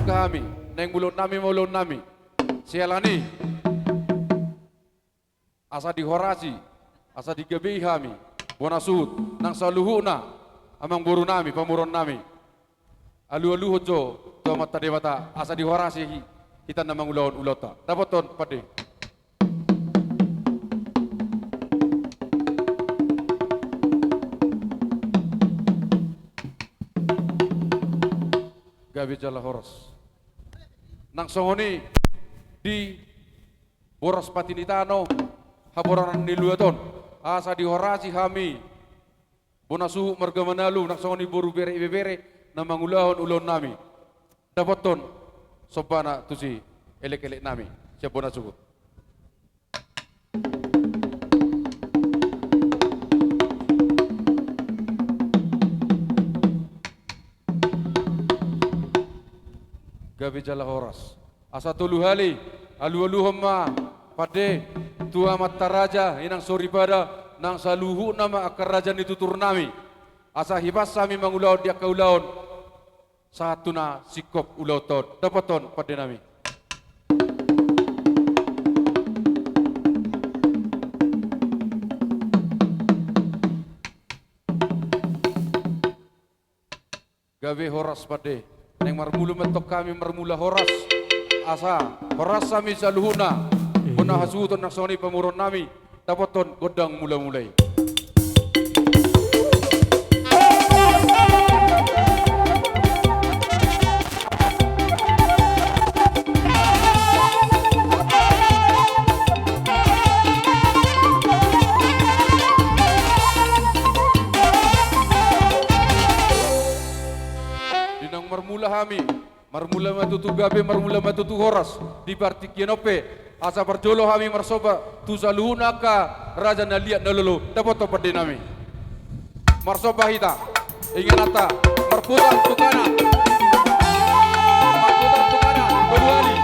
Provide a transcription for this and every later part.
kami, neng mulun nami, sialani, asa dihorasi, asa digebi kami, bonasut, nang saluhuna, amang buru nami, pamuron nami, alu-alu hojo, to mata dewata, asa dihorasi kita namang ulaon ulota, dapaton pade. Gabi jala horos. Nang songoni di boros patinitano haboran niluaton asa dihorasi kami bonasu marga manalu nang songoni boru bere ibebere na mangulahon ulon nami dapaton sobana tusi elek-elek nami siap bonasu. Gabi jala horas asa tulu hali alu-alu hama pade tua mata raja inang sori pada nang saluhu nama akar raja nitutur nami asa hibas sami mangulaon dia kaulaon satuna sikop ulauton dapaton pade nami. Gabi horas pade neng marmulu mentok kami marmula horas asa horas sami saluhuna bona hasuton nak soni pamuron nami dapaton godang mula-mulai. Dinang marmula kami marmula matutu gabe marmula matutu horas di partik yenope asa parjolo kami marsoba tu saluhuna ka raja naliat nalolo dapat pade nami marsoba hita ingin ata marputar tukana keduali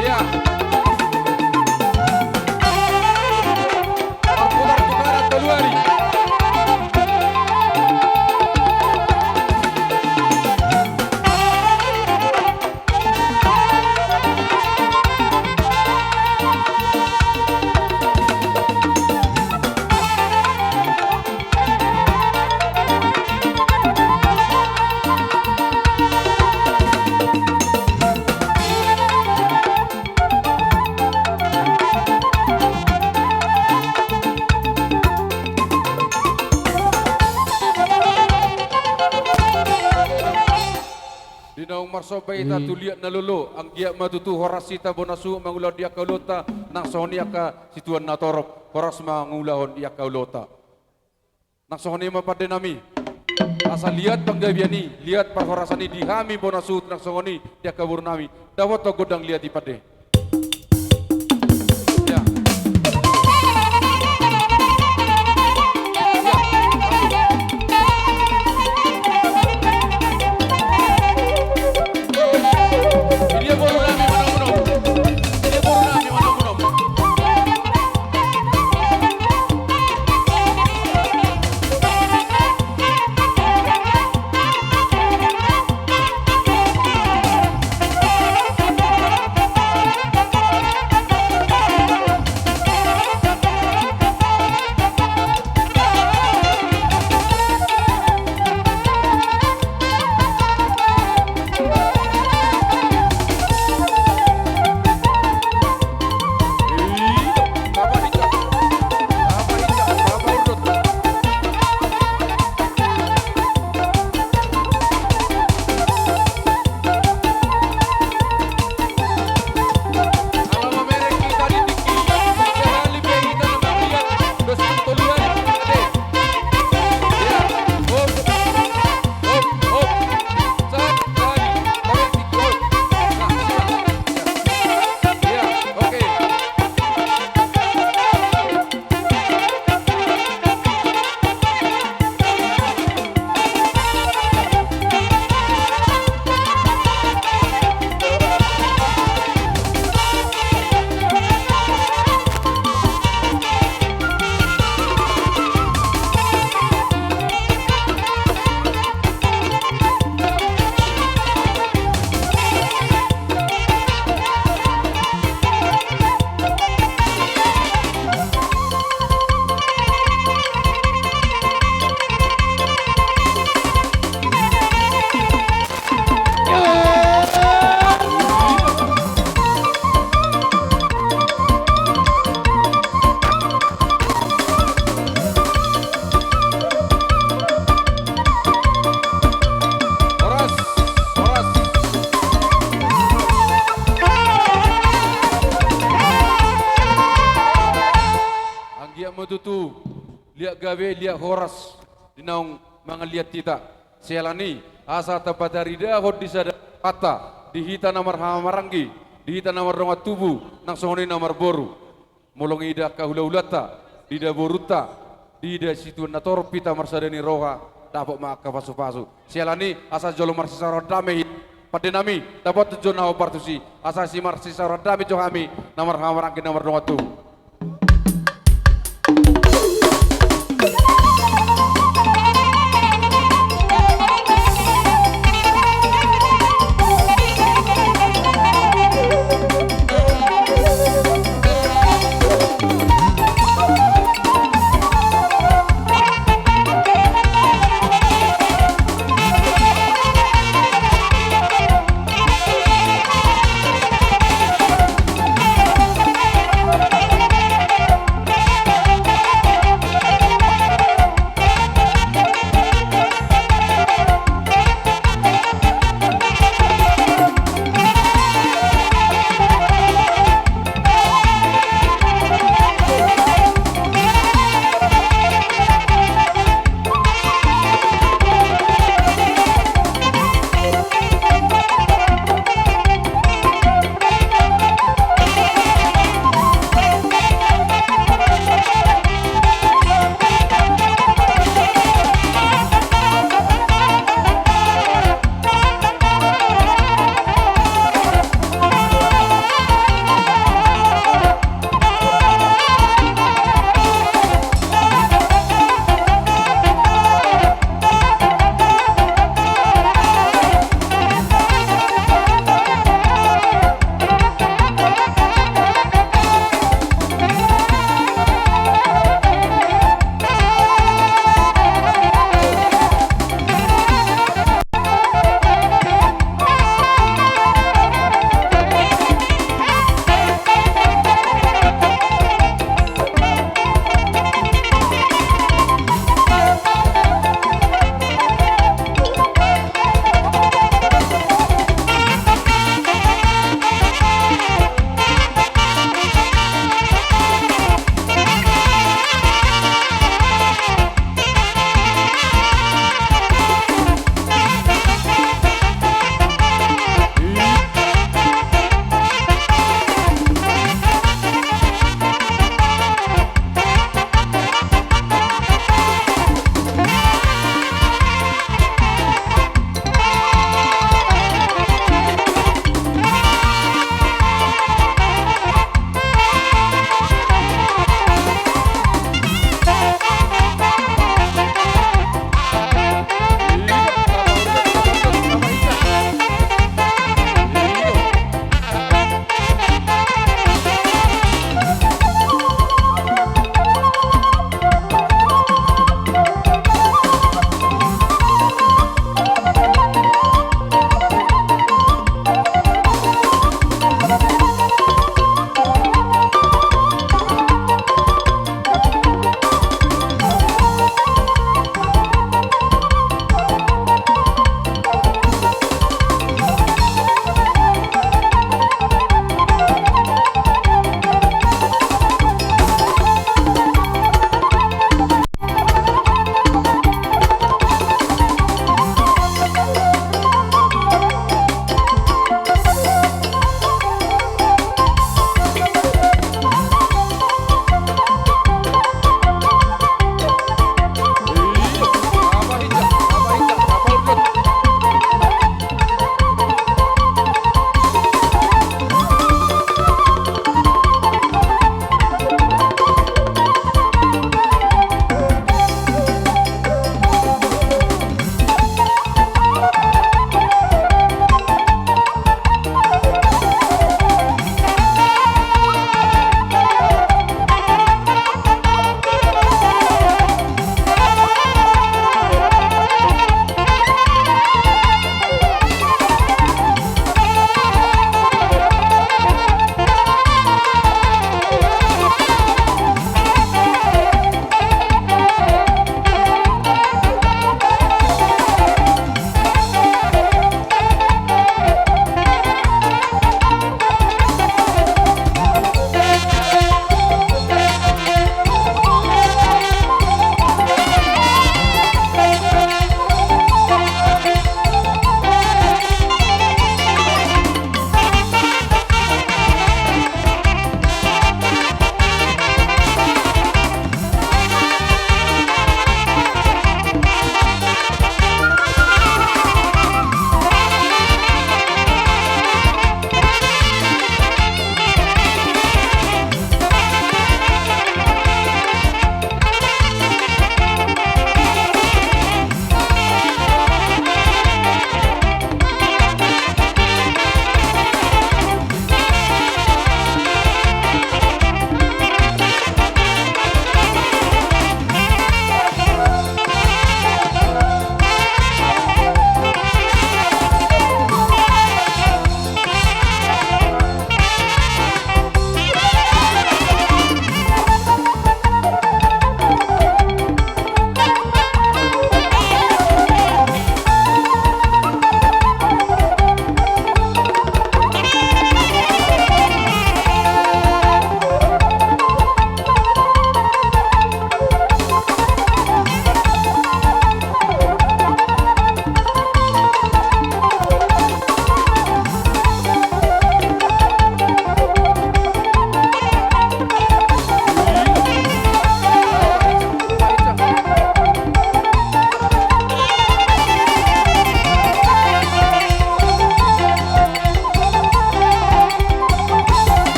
ya marputar tukana keduali. Dinaung marsoba ita tuliat nalolo ang giat matutu horasita bonasu mangulaw dia kaulota nang sonia ka situan natorok horas mangulahon dia kaulota nang sonia mapade nami asa lihat panggabiani lihat parhorasani di hami bonasu nang songoni dia kabur nami dawat to godang lihat ipade ya. Dia metutu, lihat gawe, lihat horas, dinaung mangaliat kita. Selani, asa tempat dari dahod di sada kata, dihita namar hamaranggi, dihita namar rongat tubuh, nang songoni namar boru. Molong ida kahula-ulata, dida boruta, dida situ nator pita marsadani roha, dapat maka pasu-pasu. Selani, asa jolo marsisa rodame, padenami, dapat tujuan nawa partusi, asa si marsisa rodame johami, namar hamaranggi namar rongat tubuh.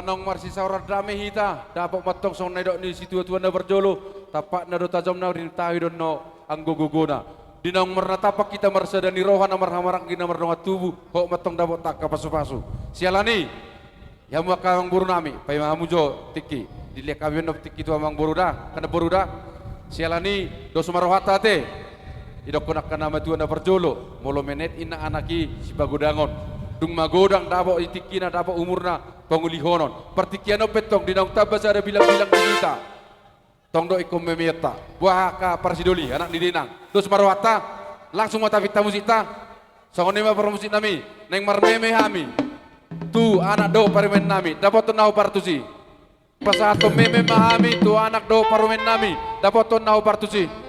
nong marsi saura drame hita dapat matong song nedok ni situ tuan na berjolo tapak na do tajam na rin tayo don no ang guguguna dinong marnatapak kita marsada ni rohan na marhamarak gina mardonga tubuh ho matong dapat tak kapasu-pasu sialani ya maka ang buru nami pay mamujo tiki dilihat kami no tiki tu amang buruda kana buruda sialani do sumarohata te idok konak kana matuan na berjolo molo menet ina anaki si bagudangon dung magodang dabo itikina dabo umurna pangulihonon partikiano petong dinong tabas ada bilang-bilang kita tong do ikom memeta buah ka parsidoli anak di dinang dos marwata langsung mata vita musita songone ma permusik nami neng marmeme hami tu anak do parimen nami dapat nahu partusi pasato meme mahami tu anak do parimen nami dapat nahu partusi.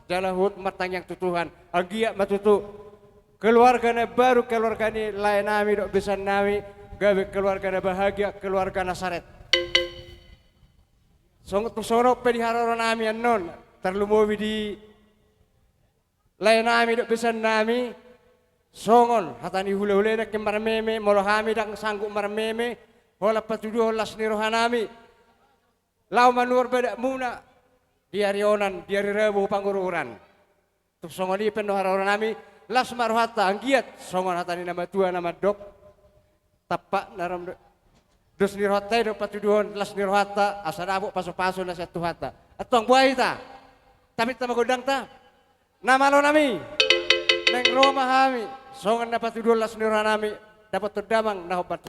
jalahut matang yang tutuhan agia matutu keluarga na baru keluarga ni lain nami dok bisa nami gawe keluarga na bahagia keluarga Nasaret sono pelihara orang nami anon terlumuwi di lain nami dok bisa nami songon hatani hule-hule na kemarmeme molohami dak sanggup marmeme hola patuduh hola snirohanami lau manur beda muna diarionan diari rebu pangururan tuk songoni penuh orang nami las maruhata anggiat songon hatani nama tua nama dok tapak naram dos nirhata do patuduhon las nirhata asadabu paso-paso na satu hata atong buai ta tapi ta magodang ta nama lo nami neng Roma hami songon na patuduhon las nirhanami dapat terdamang na hobat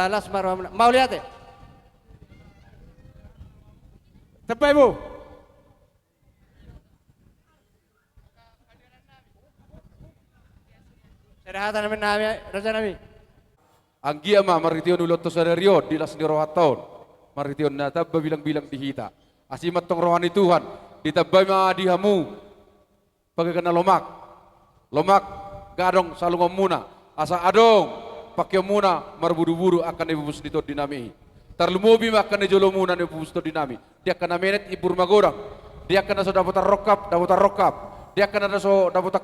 balas marwah. Mau lihat ya? Tepat Ibu. Serahatan nami, raja nami. Anggia ma marition ulot to sadario di las nirohaton. Marition na tabba bilang-bilang dihita. Asimat tong rohani Tuhan. Ditabay mga dihamu. Pagkakana lomak. Lomak gadong salungom muna. Asa adong pakyo muna marburu-buru akan ibubus dito dinami. Tarlumubi akan ijolo muna ni ibubus dito dinami. Dia akan menet ibur magorang. Dia akan so dapat rokap. Dia akan ada so dapat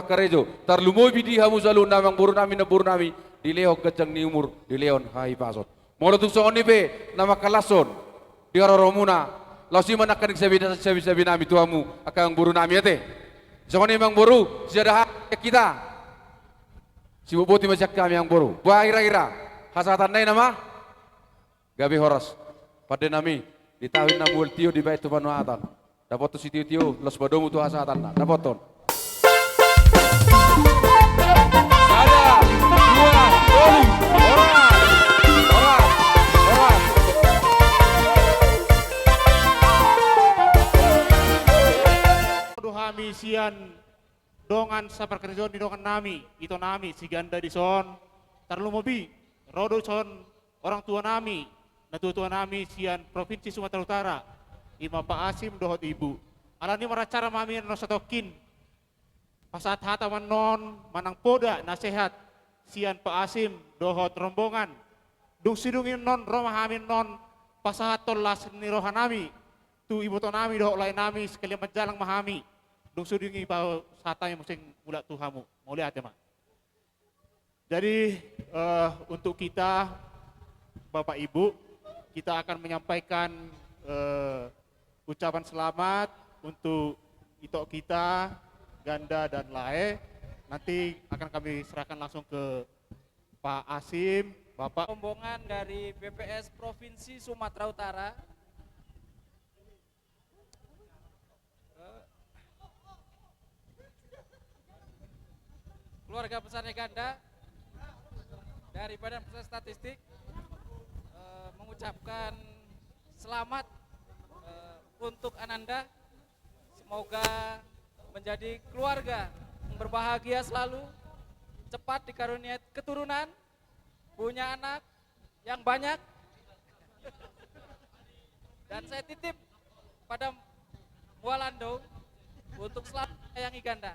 karejo. Tarlumubi dihamu salu namang buru nami. Dileo kecang ni umur dileon hai pasot. Molo tung soon ni be nama kalason. Di muna. Lausi man akan sabi nami tuamu akan buru nami ate. Soon ni mang buru siada kita. Si boboti macam kami yang buru. Buah ira-ira. Hasatan nai nama. Gabi horas. Pada nami ditawin na buol tio di bait tu panuatan. Dapat tu si tio los badomu tu hasatan na. Dapat ton. Ada dua orang. Kami sian dongan sapar kerjon di dongan nami itu nami si ganda di son tarlumobi rodo son orang tua nami na tua nami sian provinsi Sumatera Utara ima Pak Asim dohot ibu alani maracara mami no satokin pasat hata non manang poda nasehat sian Pak Asim dohot rombongan dung sidungin non romah amin non pasahat tolas ni rohanami tu ibu to nami dohot lain nami sekalian menjalang mahami dung sudingi pa sata yang mesti mula Tuhamu mau lihat ya mak. Jadi untuk kita Bapak Ibu kita akan menyampaikan ucapan selamat untuk itok kita Ganda dan Lae. Nanti akan kami serahkan langsung ke Pak Asim, Bapak. Rombongan dari BPS Provinsi Sumatera Utara keluarga besarnya Ganda dari Badan Pusat Statistik mengucapkan selamat untuk Ananda, semoga menjadi keluarga yang berbahagia selalu, cepat dikaruniai keturunan, punya anak yang banyak, dan saya titip pada Mualando untuk selalu menyayangi Ganda,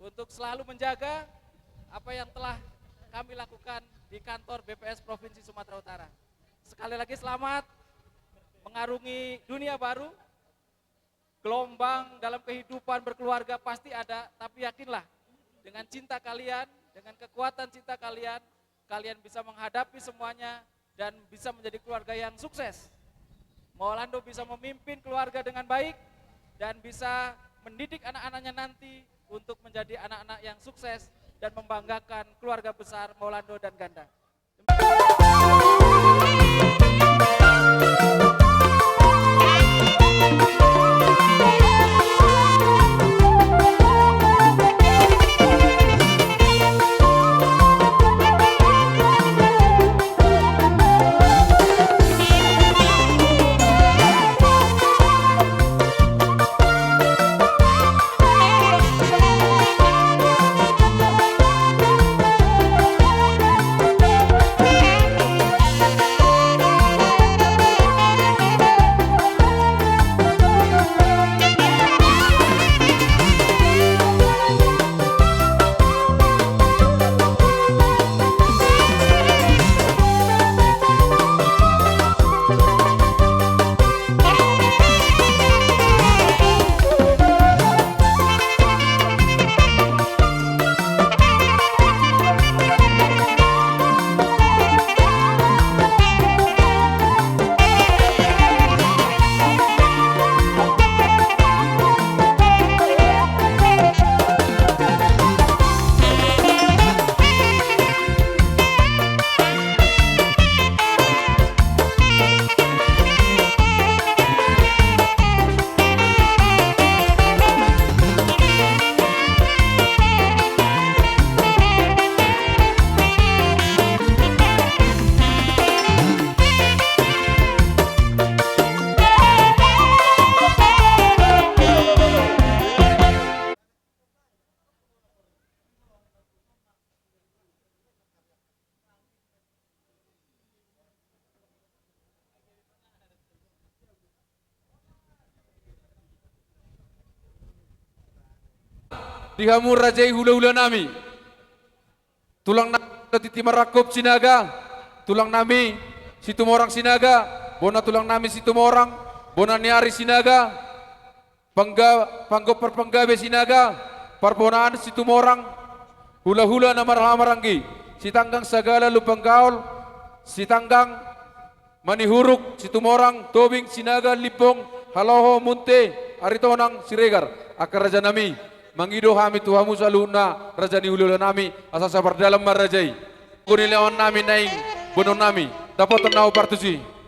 untuk selalu menjaga apa yang telah kami lakukan di kantor BPS Provinsi Sumatera Utara. Sekali lagi selamat mengarungi dunia baru. Gelombang dalam kehidupan berkeluarga pasti ada, tapi yakinlah dengan cinta kalian, dengan kekuatan cinta kalian, kalian bisa menghadapi semuanya dan bisa menjadi keluarga yang sukses. Mualando bisa memimpin keluarga dengan baik dan bisa mendidik anak-anaknya nanti untuk menjadi anak-anak yang sukses dan membanggakan keluarga besar Mualando dan Ganda. dihamur rajai hula-hula nami. Tulang nami titi marakop sinaga, tulang nami situmorang sinaga, bona tulang nami situmorang, bona niari sinaga, panggop perpenggabe sinaga, parbonaan situmorang, hula-hula na marhamaranggi, sitanggang sagala lupang gaol, sitanggang manihuruk, situmorang, tobing, sinaga, lipong, haloho, munte, aritonang, siregar, akar raja nami, mangido hami tuhamu saluna, raja ni hula nami, asa sabar dalam marajai, kunilawan nami naing, bonon nami, dapat tenau partusi.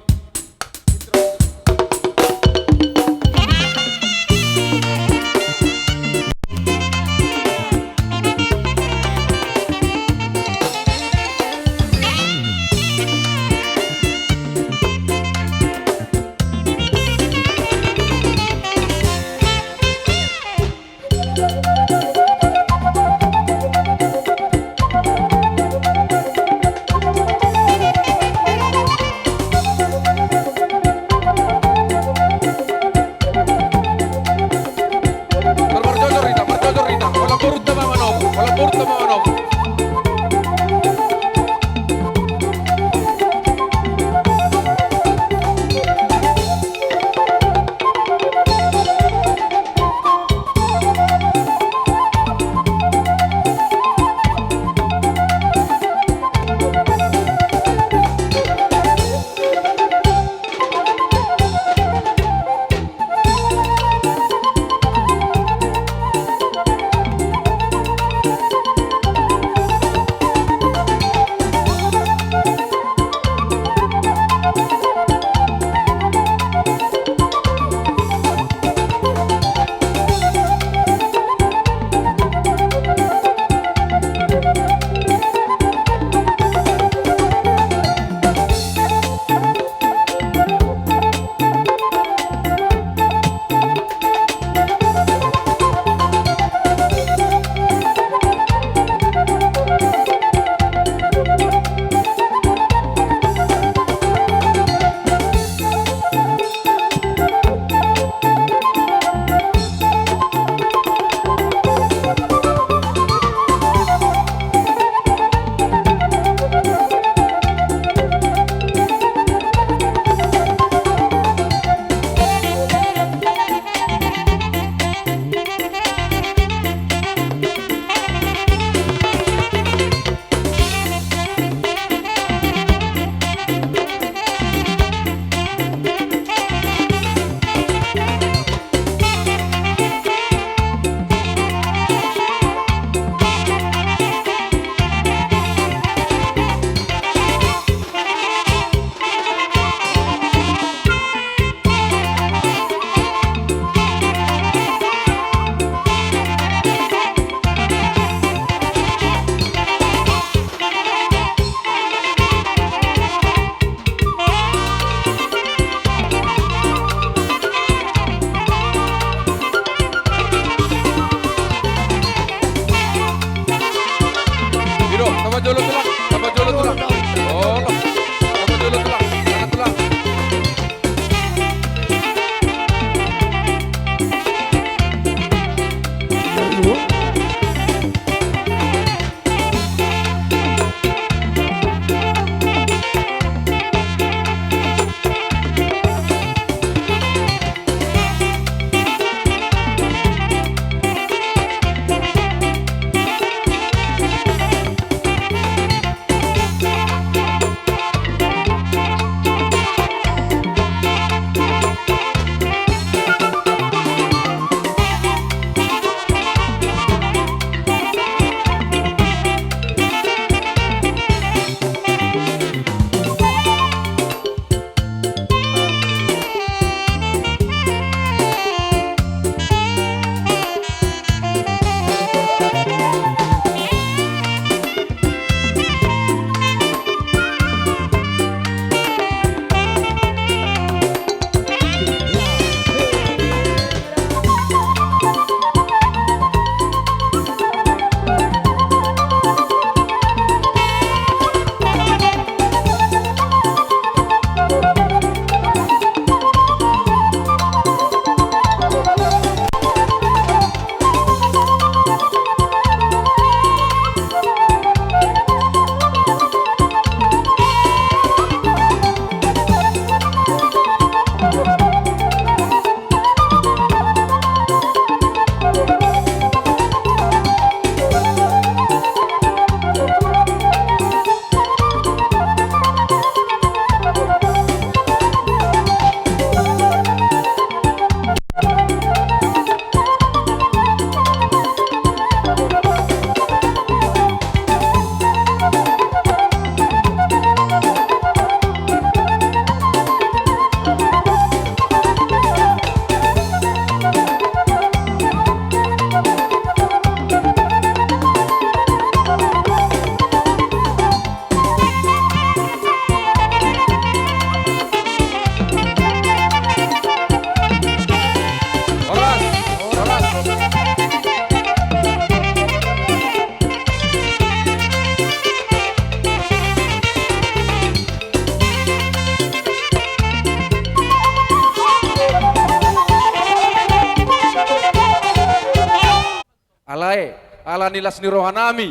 lae ala nilas ni rohanami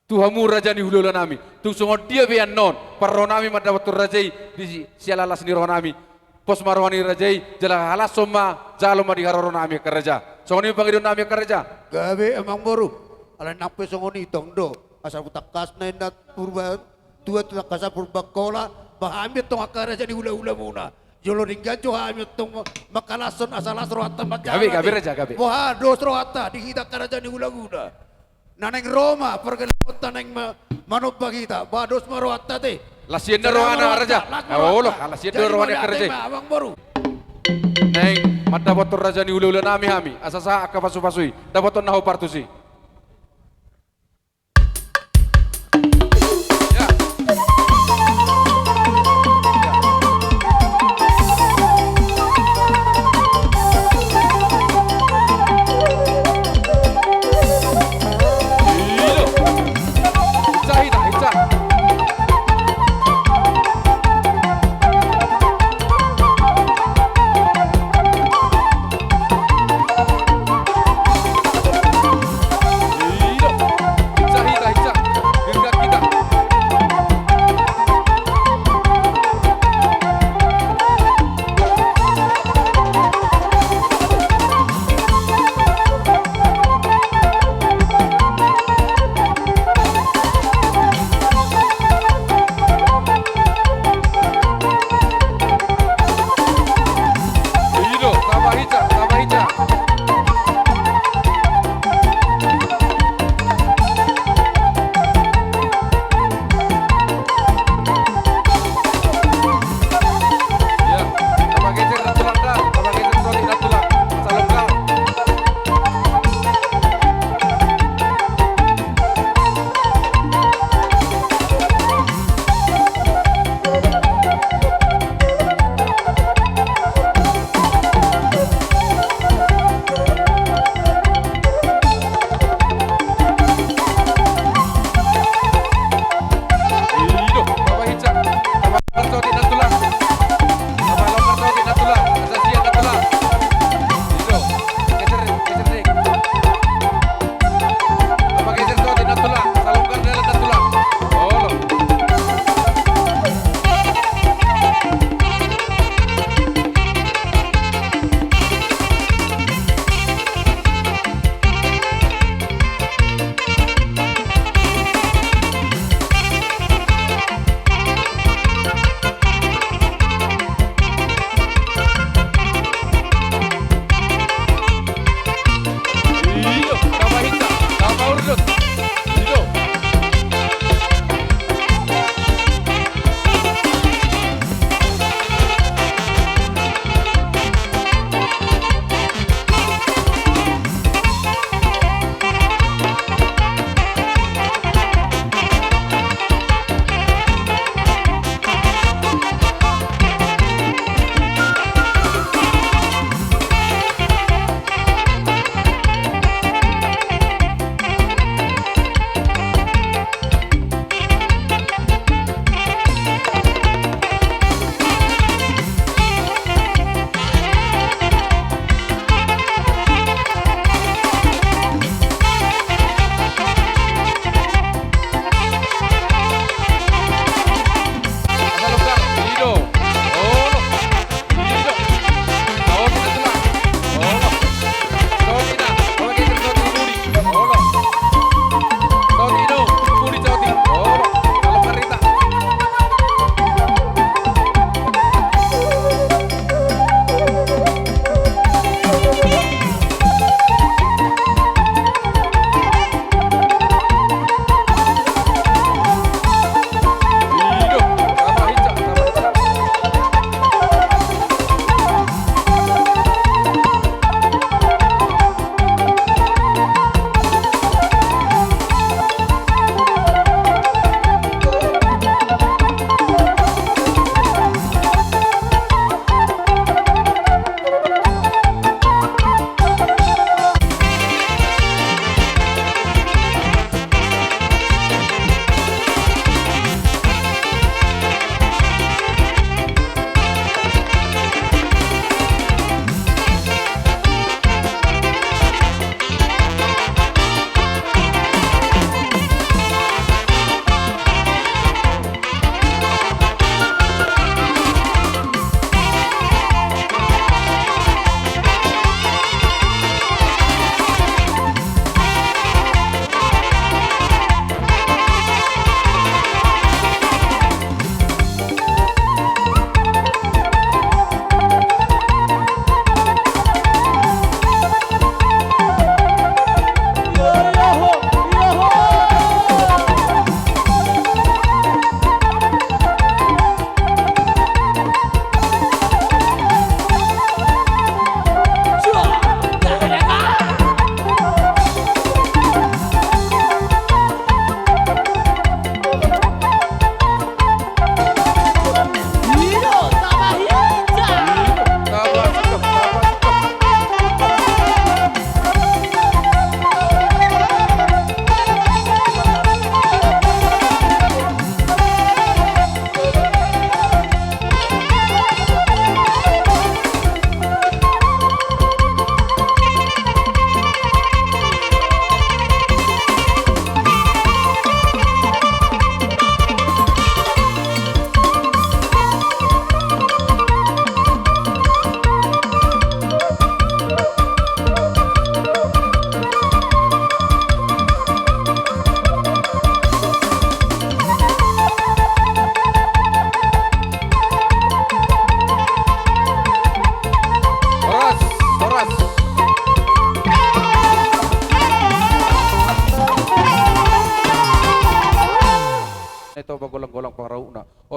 Tuhamu raja ni hulula nami tu songo dia bian non parro nami madawatur rajai di sialalas ni rohanami pos marwani rajai jala halas soma jalo madi haroro nami kerja songoni pangidon nami kerja Gawe emang baru. Ala nampe songoni tongdo. Asal butakas na inat purba tua tua kasa purba kola bahamit tong akara jadi hula-hula muna. Jolo ringgajo hamit tong makalason asalas rohata macam. gabe raja gabe Wah dos rohata dihita kara jadi hula-hula. Naneng Roma pergelut naneng manubah kita. Bados marohata teh. lasien na rohana raja oh loh lasien na rohana kerja Abang baru. neng madawatur raja ni hulula nami hami asasa akapasupasui dawaton naho partusi ya Ilo. Hita.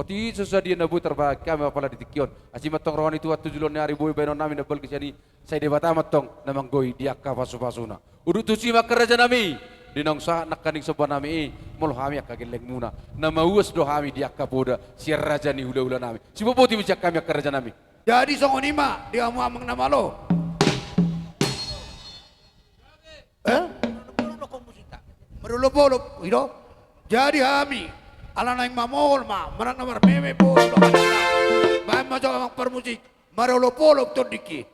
Oti sesadia nabu terbagi kami apala ditikion. Aci matong rohani tua tujulon nyari boy benon nami nabel kesini. Saya debata matong namang goy diakka pasu-pasuna. Udu tusi makaraja nami. Dinong sa nakaning soba nami molo hami akageleng muna. Nama uas do hami diakka poda si raja ni hula-hula nami. Si boboti mijak kami akaraja nami. Jadi songoni ma dia mau amang nama lo. Merulupulup, itu. Jadi kami, ala naing mamol ma, marang namar meme po, bahan macam amang permusik, merulupulup tuh diki.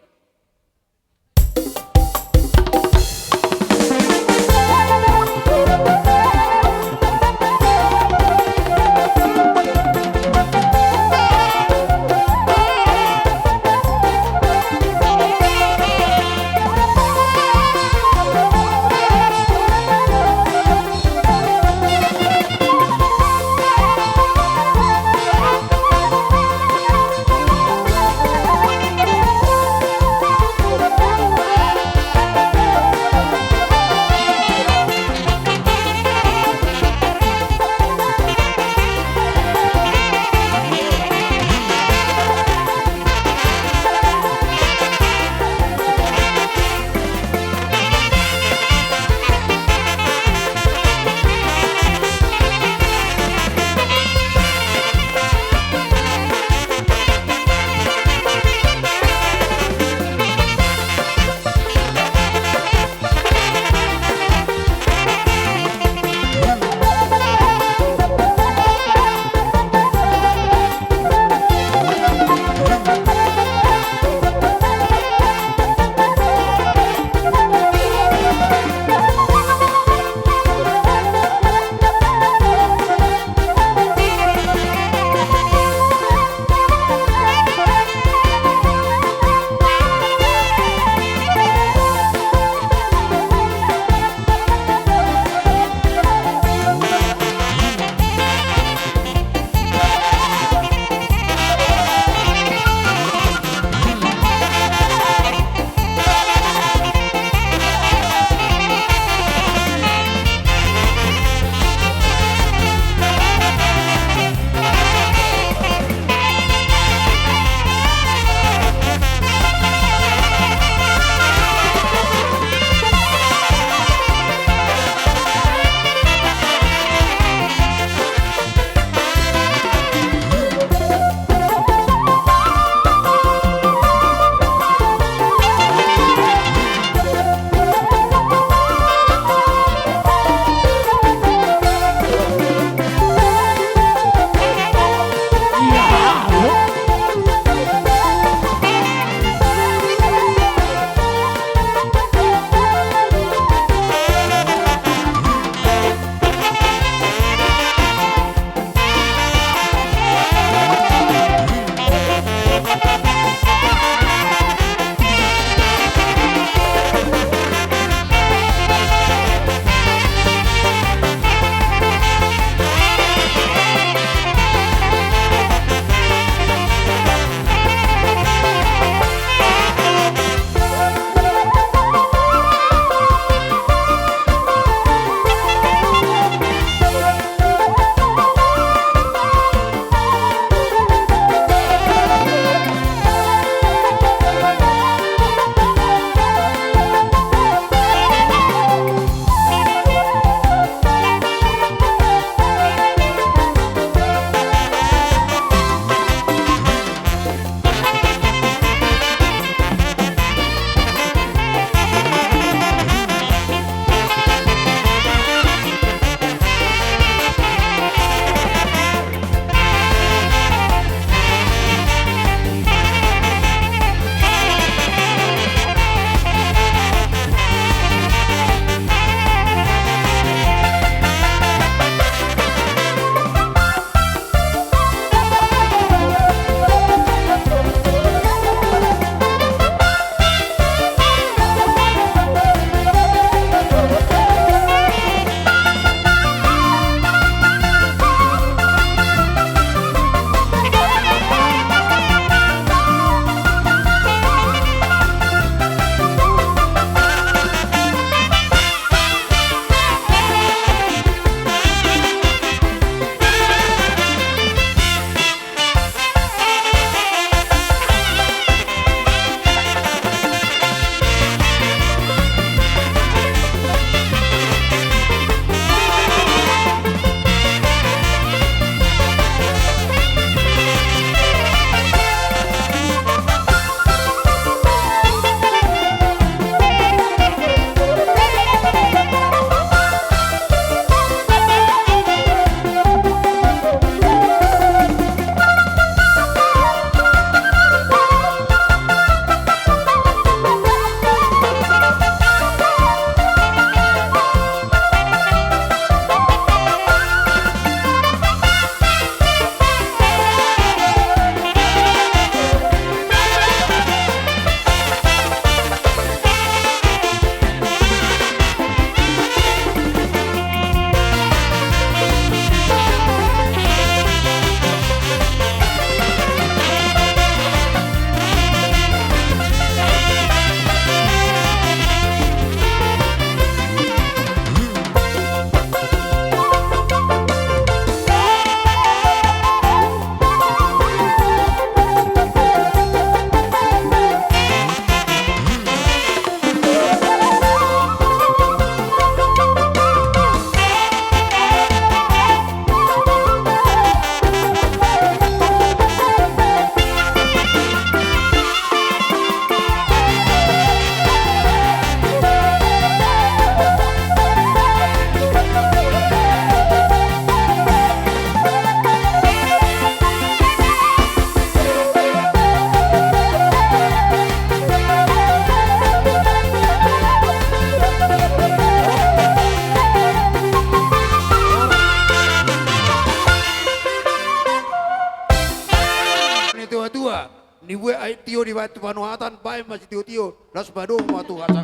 dua. Ni we ai tio di batu panuatan pai masih tio las bado ma tu kata.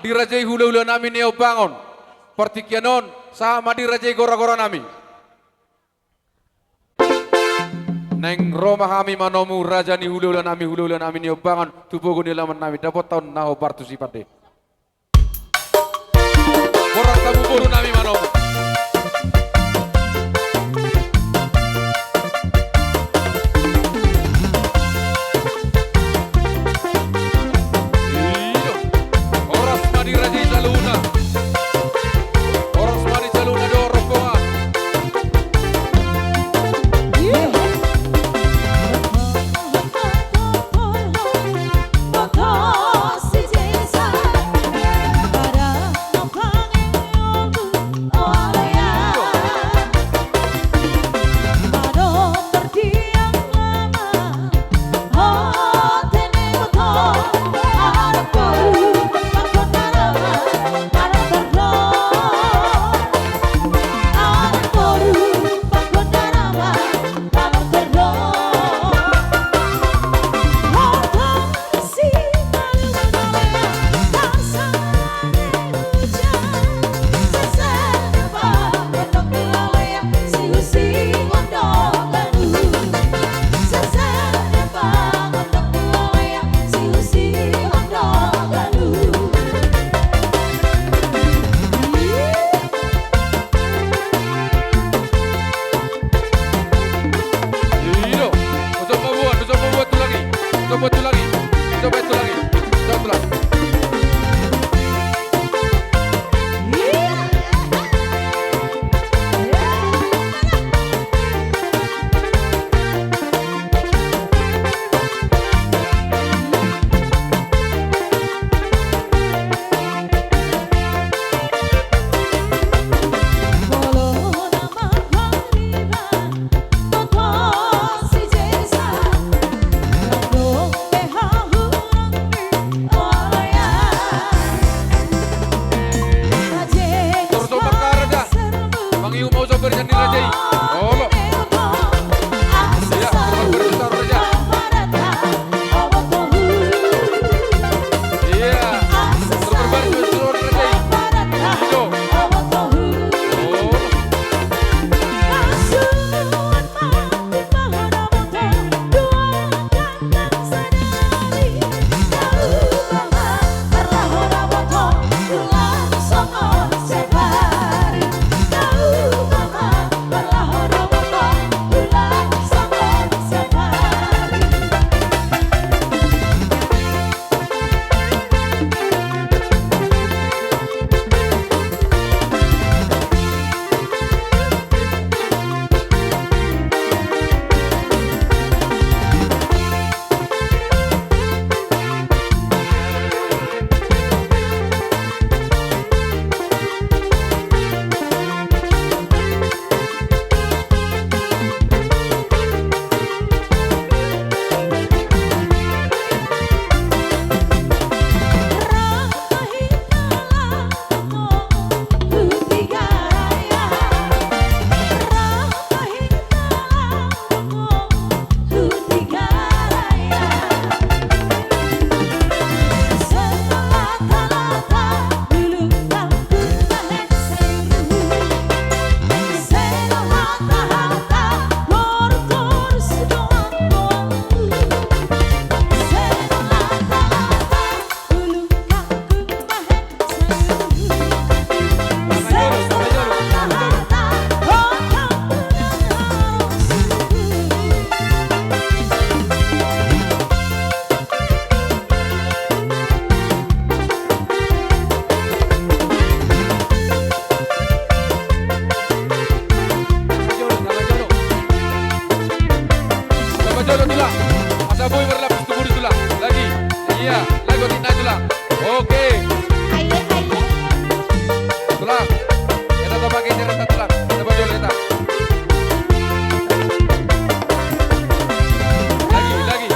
Dirajai hula-hula nami neo bangun. Partikianon sama dirajai gora-gora nami. Neng Roma kami manomu raja ni hula-hula nami neo bangun. Tupogo ni laman nami dapat tahun naho partisipat deh. Orang tamu boru nami manomu.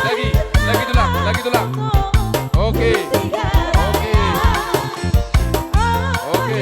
Lagi, begitu lah. Oke. Oke. Oke.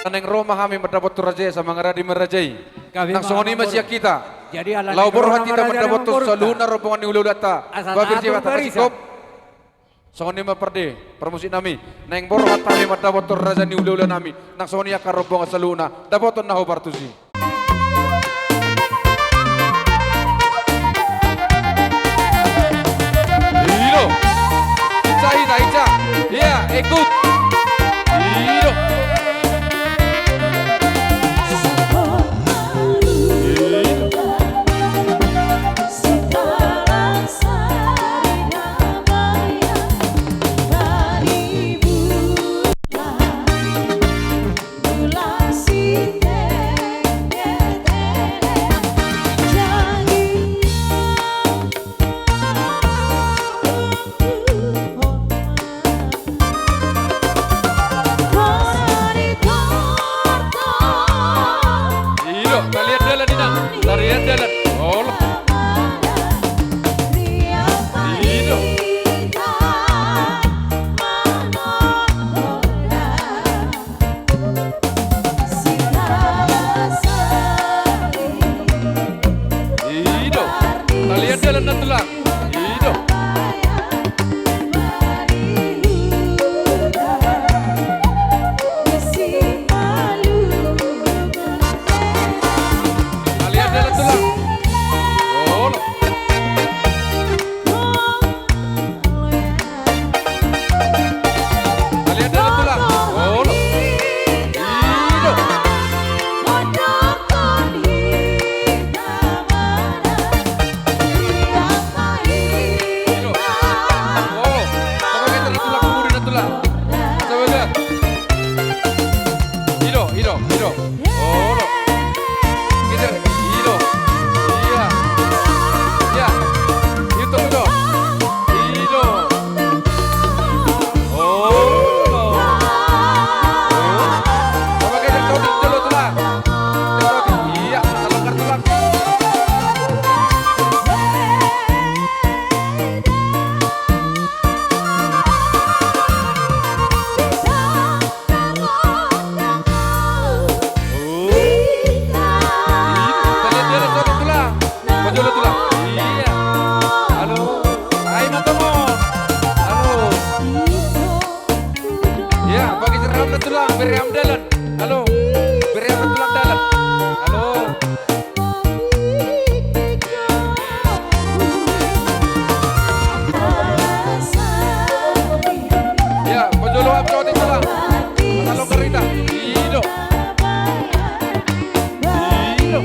Neng Roma kami mendapat raja sama ngaradi merajai. Kami Nang songoni mahamur. masih kita. Jadi ala Lau neng boroh Roma kita raja mendapat nang murta. saluna rombongan ni ulu data. Asal Babir atur jiwa tak barisan. cukup. Songoni maperde permusik nami. Neng boroh kami mendapat raja ni ulu nami. Nang songoni akar rombongan saluna. Dapat nahu bartusi. Hilo. Ica. Iya, ikut. Hilo. Hilo, kalian jalan di nang. Kalian jalan. Allah. Hilo. Hilo. Kalian jalan dan tulang. Hilo. Kalian jalan tulang. Allah. Kalian jalan tulang. Allah. Hilo. Hilo. Oh, sama kita na tulang, kumuri na tulang. Sama lihat. Hilo. Oh, no. Kita, hilo. Iya. Iya. Itu hilo. Hilo. Oh. Sama kita taudik dulu tulang. Iya, talangkar tulang. Kalian jalan taudik tulang. Bajolo tulang. Iya. Halo. Hai matomon. Halo. Ya, bagi seram dan tulang, beri am dalan. Halo. Beri am dan tulang dalan. Halo. Ya, bajolo am taudik tulang. Halo kerita. Hilo. Hilo.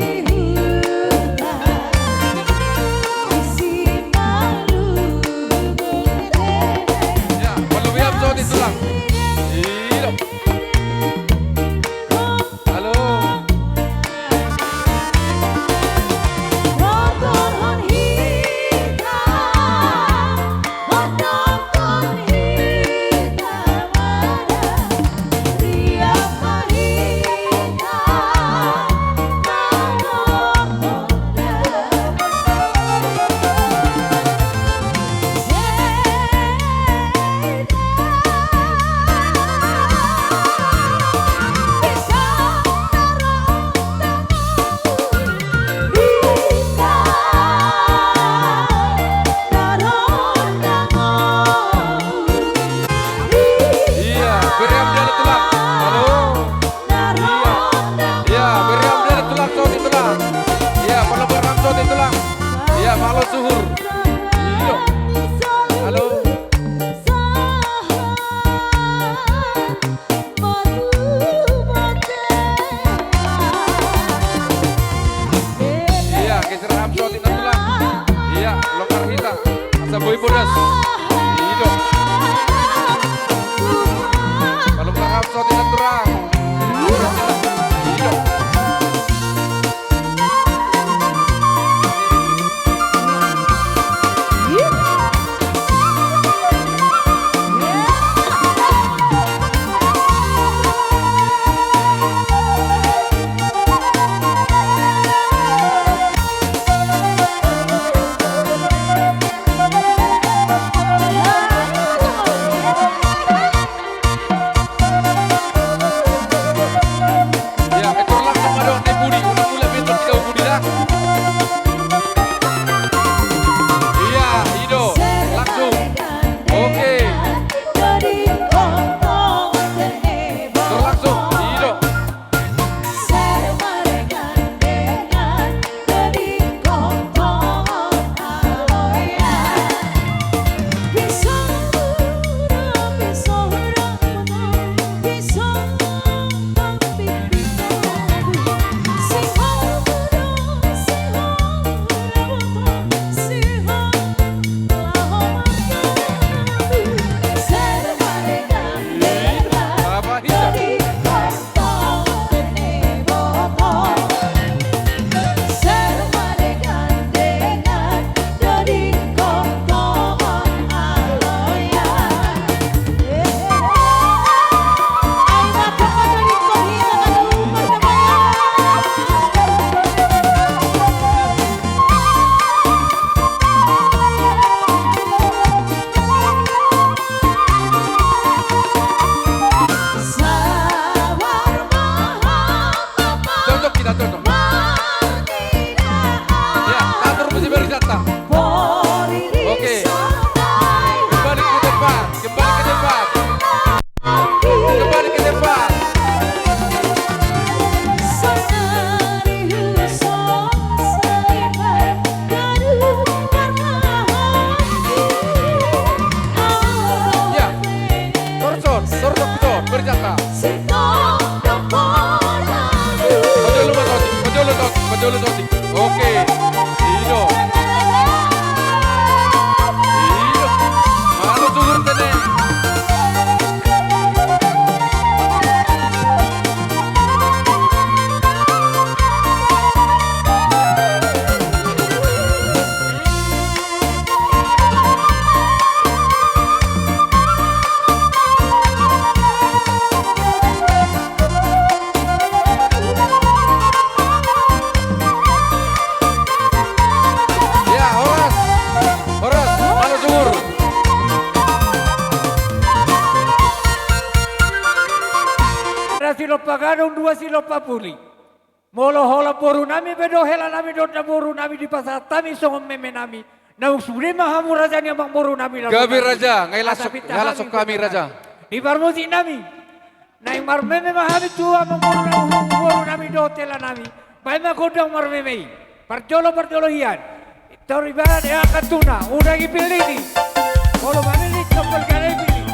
Ya, walau biar jauh di tulang. Hilo. dulu Toti. Oke. Iyo. Iyo. Malu turun tene. Ya, Horas. Horas, malu subur. Ada silo pagadong, dua silo papuli. Molo hola boru nami bedo hela nami dona boru nami di pasar tami songom meme nami. Naung suri mahamu raja ni abang boru nami. Gabi Raja, ngalasok kami Raja. Di barmusi nami. Naing mar meme mahami tua abang boru nami do tela nami. Baik ma kodong mar meme. Parjolo hian. Tori barat ya katuna. Udah gipilih ni. Molo mami ni tombol kare pilih.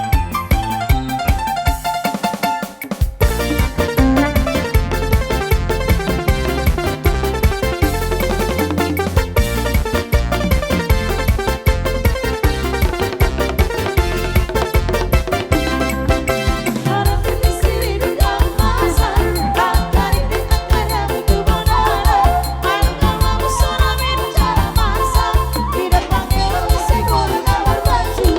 Tidak panggil segera berbaju.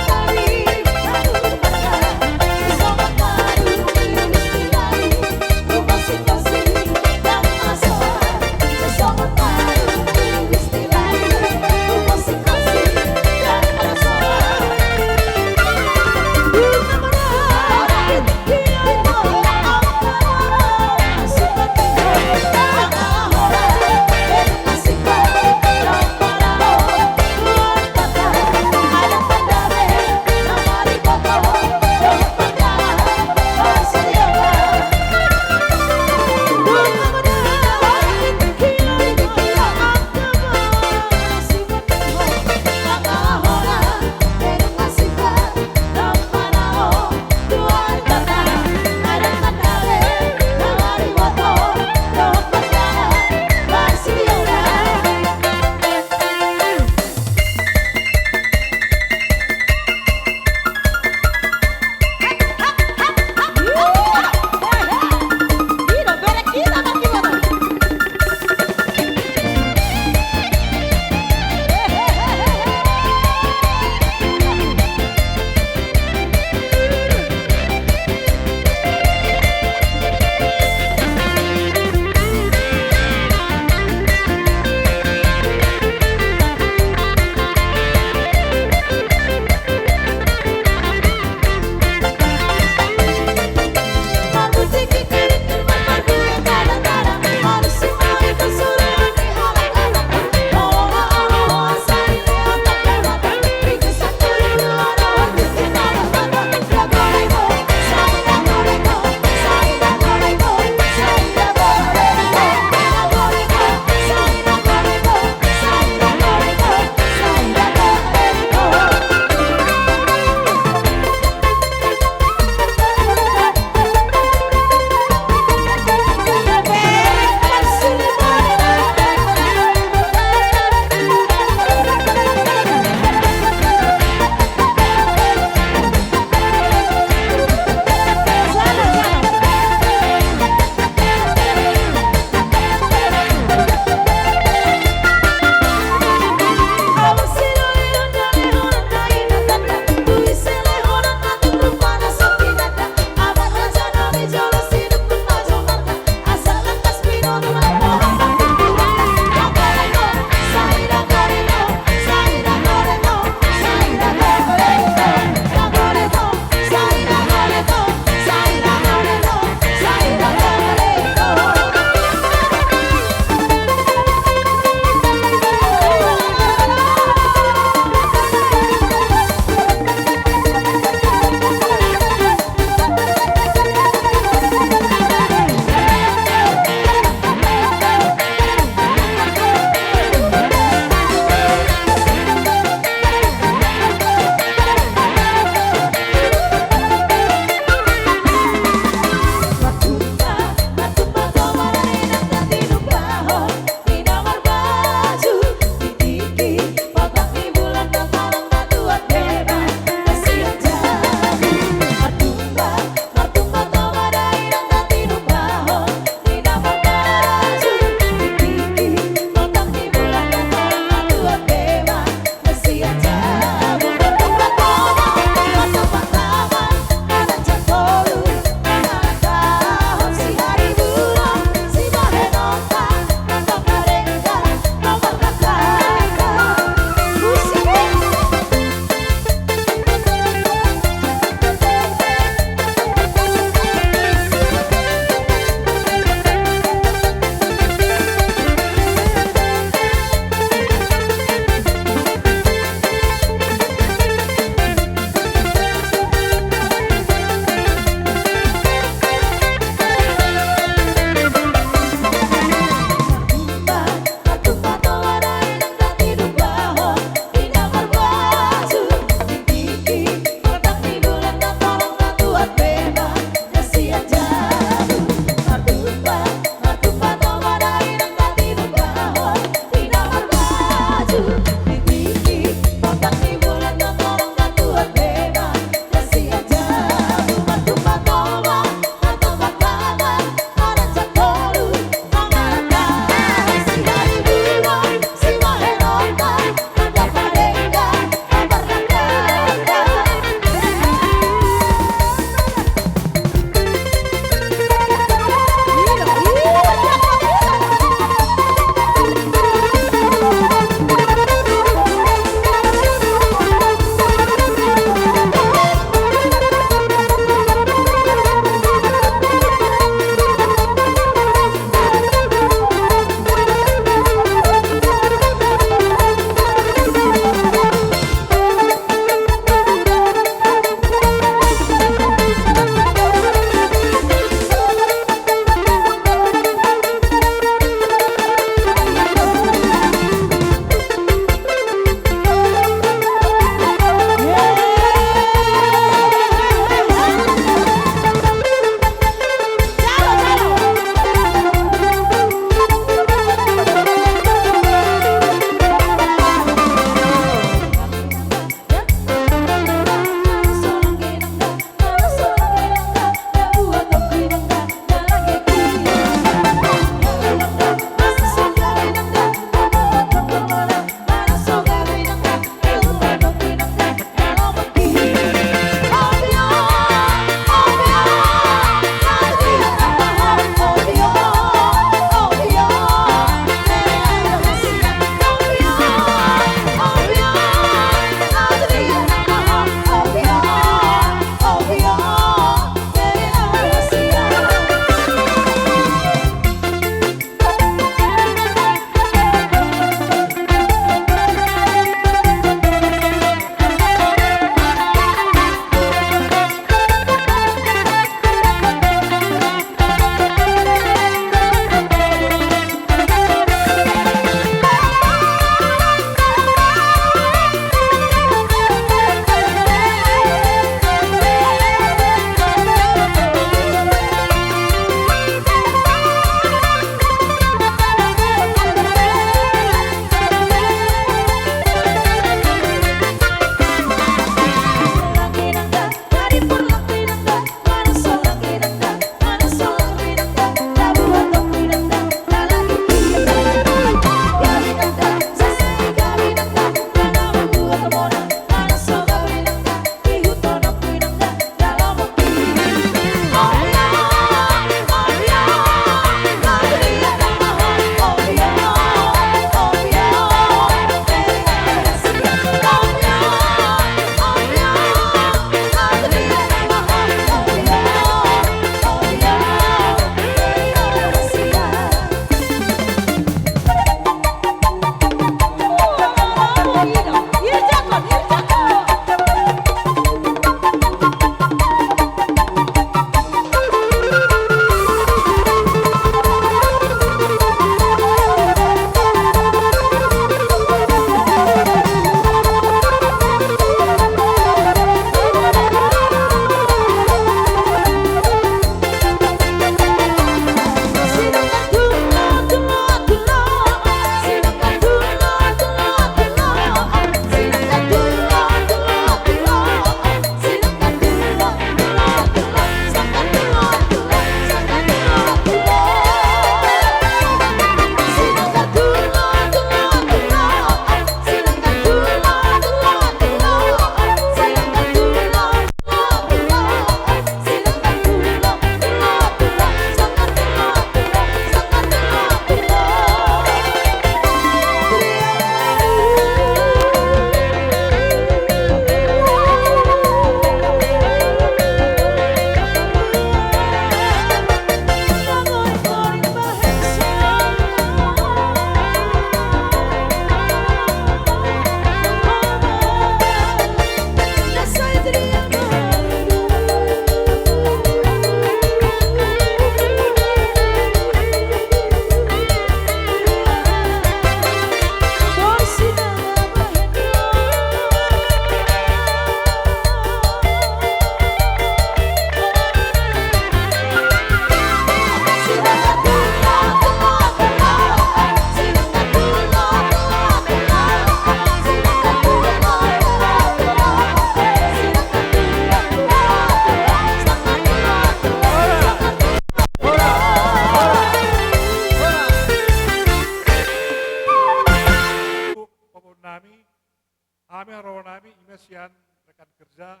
kerja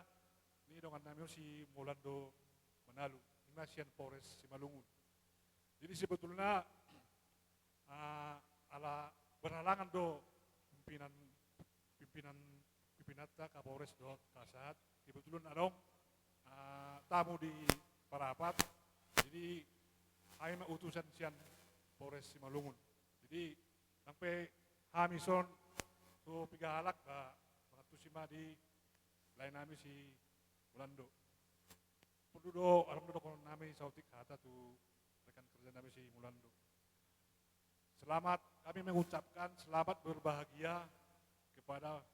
ini dengan namanya si Molando Manalu, ini Sian Polres Simalungun. Jadi sebetulnya ala berhalangan do pimpinata Kapolres do Kasat, kebetulan adong tamu di Parapat, jadi kami utusan Sian Polres Simalungun. Jadi sampai Hamison tu pigahalak batu sima di lain nami si Molando. Perlu do alam do kon nami sautik kata tu rekan kerja nami si Molando. Selamat, kami mengucapkan selamat berbahagia kepada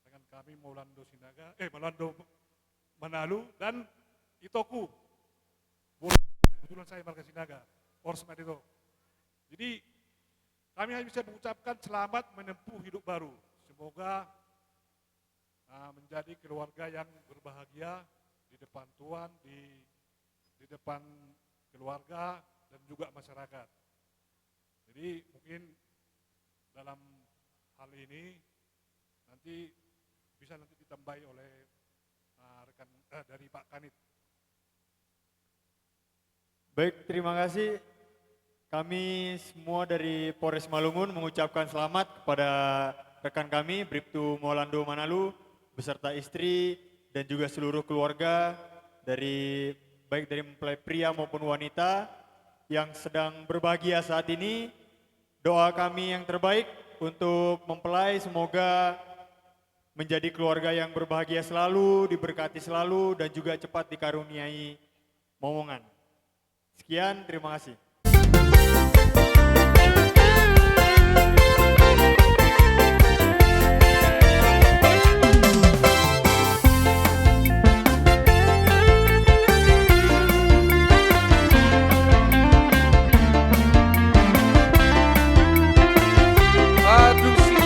rekan kami Molando Manalu dan Itoku. Kebetulan saya marga Sinaga, Orsman itu. Jadi kami hanya bisa mengucapkan selamat menempuh hidup baru. Semoga menjadi keluarga yang berbahagia di depan Tuhan, di depan keluarga dan juga masyarakat. Jadi mungkin dalam hal ini nanti bisa ditambahi oleh rekan dari Pak Kanit. Baik, terima kasih. Kami semua dari Polres Malungun mengucapkan selamat kepada rekan kami, Bribtu Molando Manalu, beserta istri dan juga seluruh keluarga baik dari mempelai pria maupun wanita yang sedang berbahagia saat ini. Doa kami yang terbaik untuk mempelai semoga menjadi keluarga yang berbahagia selalu, diberkati selalu dan juga cepat dikaruniai momongan. Sekian, terima kasih.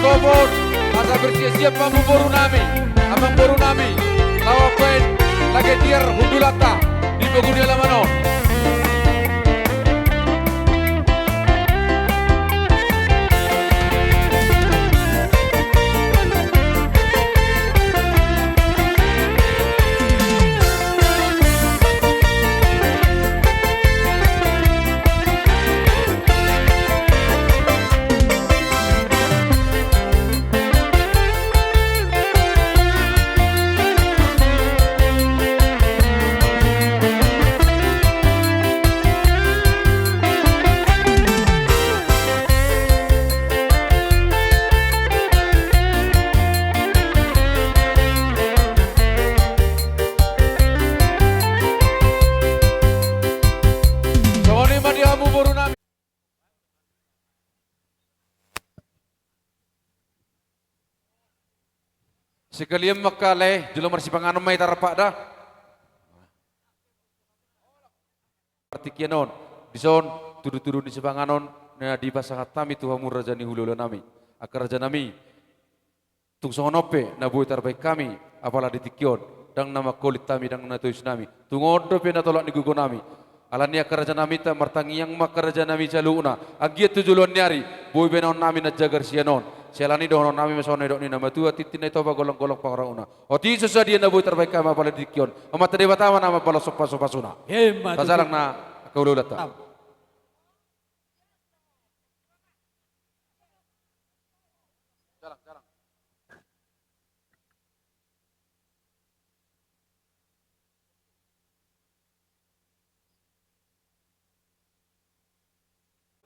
Komor, asa bersiap-siap Abang Boru Nami, lawapen, lagi tiar Hundulata, di Pegunia Lamano. Sekalian makaleh, jelo marsi panganom may tarapak dah. Artikianon, dison, tudu-tudu di sepanganon, na di pasangat tami Tuhamu Raja ni hulula nami. Akar Raja nami, tungsongonope, na buhay tarbaik kami, apalah ditikion, dang nama kulit tami, dang natuis nami. Tungodope na tolak ni gugo nami. Alani akar Raja nami ta martangiyang makar Raja nami saluna. Agiat tujuluan nyari, buhay benaon nami na jagar sianon. Selani dono nami mesone dok ni nama tua titin itu apa golong-golong pangarauna. Oti sesadia na buy terbaik kama pala dikion. Amat tadi batama nama pala sopa suna. Tasalang na kaululata. Jalang.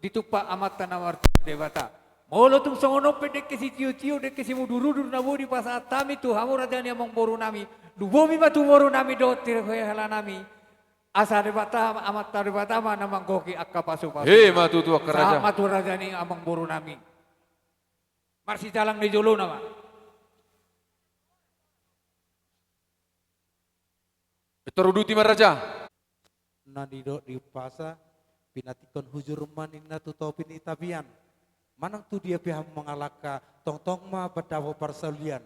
Ditupak amat tanah dewata. Molo tung songono pedek kesi tiu dek kesi mudurudur na di pasat tami tu hamu radani among boru nami. Dubomi matu boru nami do hala nami. Asa debata amat debata mana manggoki akka pasu. Matu tu akar Raja. Matu radani among boru nami. Marsi jalang di jolo nama. Teruduti Raja. Nadido di pasa pinatikon hujur manin natu topin itabian. Manang tu dia pihak mengalaka tong ma badawo parsalian.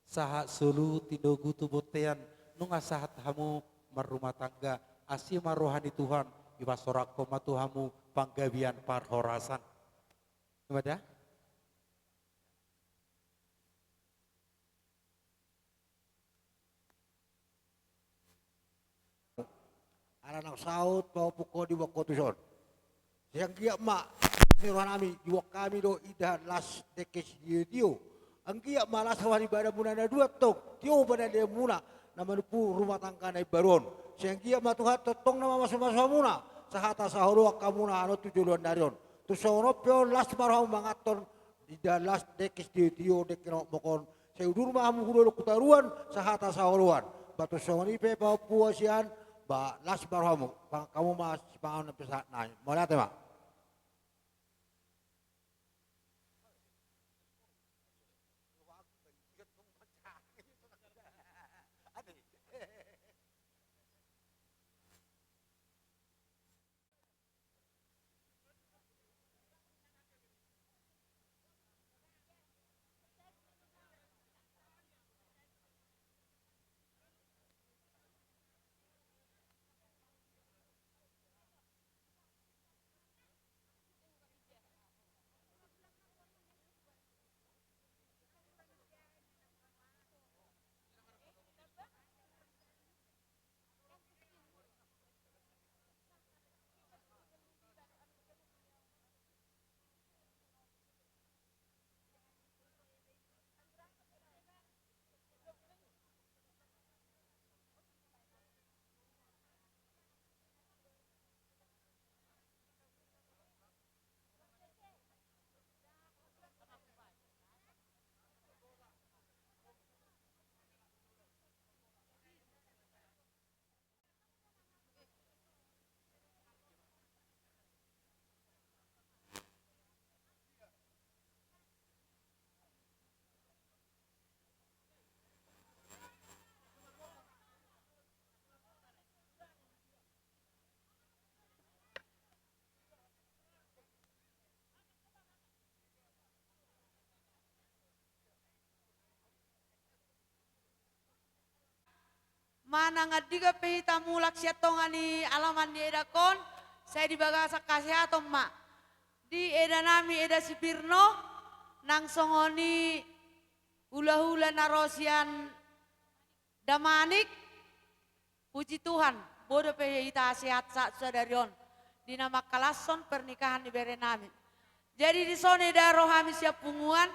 Sahat sulu tidogu tubotean nunga sahat hamu marumah tangga asima rohani Tuhan iwa sorako matuhamu panggabian parhorasan. Gimana? anak saut kau pukul di waktu tu son. Yang kia mak seruan kami jiwa kami do ida las dekes dia. Angkia malas hawani pada munana dua tok. Tio pada dia muna nama dupu rumah tangga naik baron. Yang kia mak Tuhan totong nama masuk-masuk muna. Sahata sahuru akamuna anu tujuan darion. Tu sono pio las marham mangaton ida las dekes dia dekeno mokon. Seudur mahamu hudo kutaruan sahata sahuruan. Batu soni pe puasian ba las marhamu. Kamu mas pangan pesat naik. Mau lihat mak? Mana ngadiga pehita mulak siatongani alaman di edakon, saya di bagasa kasihatan mak. Di eda nami eda sipirno, nang songoni hula-hula narosian damanik, puji Tuhan, bodoh pehita sehat saat sadarion. Di nama kalason pernikahan di bere nami. Jadi di sone eda rohami siap punguan,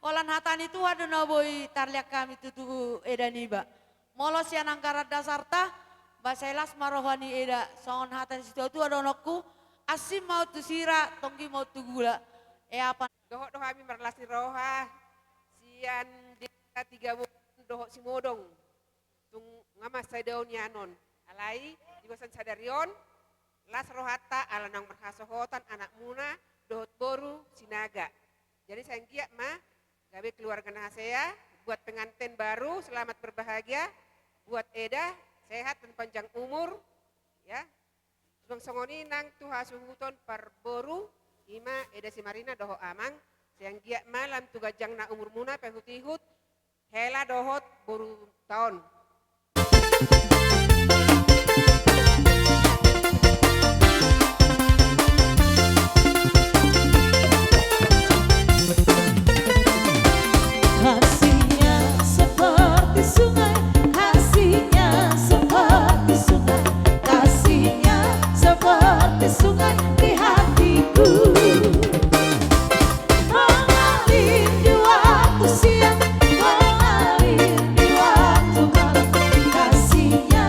olan hatani Tuhan dona boy tarliak kami tutu eda niba. Molos yang angkara dasarta, basailas marohani eda, songon hatan situ tu ada onokku, asim mau tu sira, tonggi mau tu gula, apa? Dohok kami merlasi roha, sian di 3 bulan dohok si modong, tung ngamas saya daun yanon, alai di basan sadarion, las rohata ala nang merhasohotan anak muna, dohot boru sinaga. Jadi saya kiak mah, gawe keluarga saya, buat pengantin baru, selamat berbahagia. Buat Eda, sehat dan panjang umur, ya. Bang songoni nang tuha suhuton parboru, ima Eda si Marina doho amang, sayang giak malam tugajang na umur muna pehutihut, hela dohot boru tahun. Kasihnya seperti sungai, kasihnya seperti sungai, kasihnya seperti sungai di hatiku. Mengalir di waktu siang, mengalir di waktu malam, kasihnya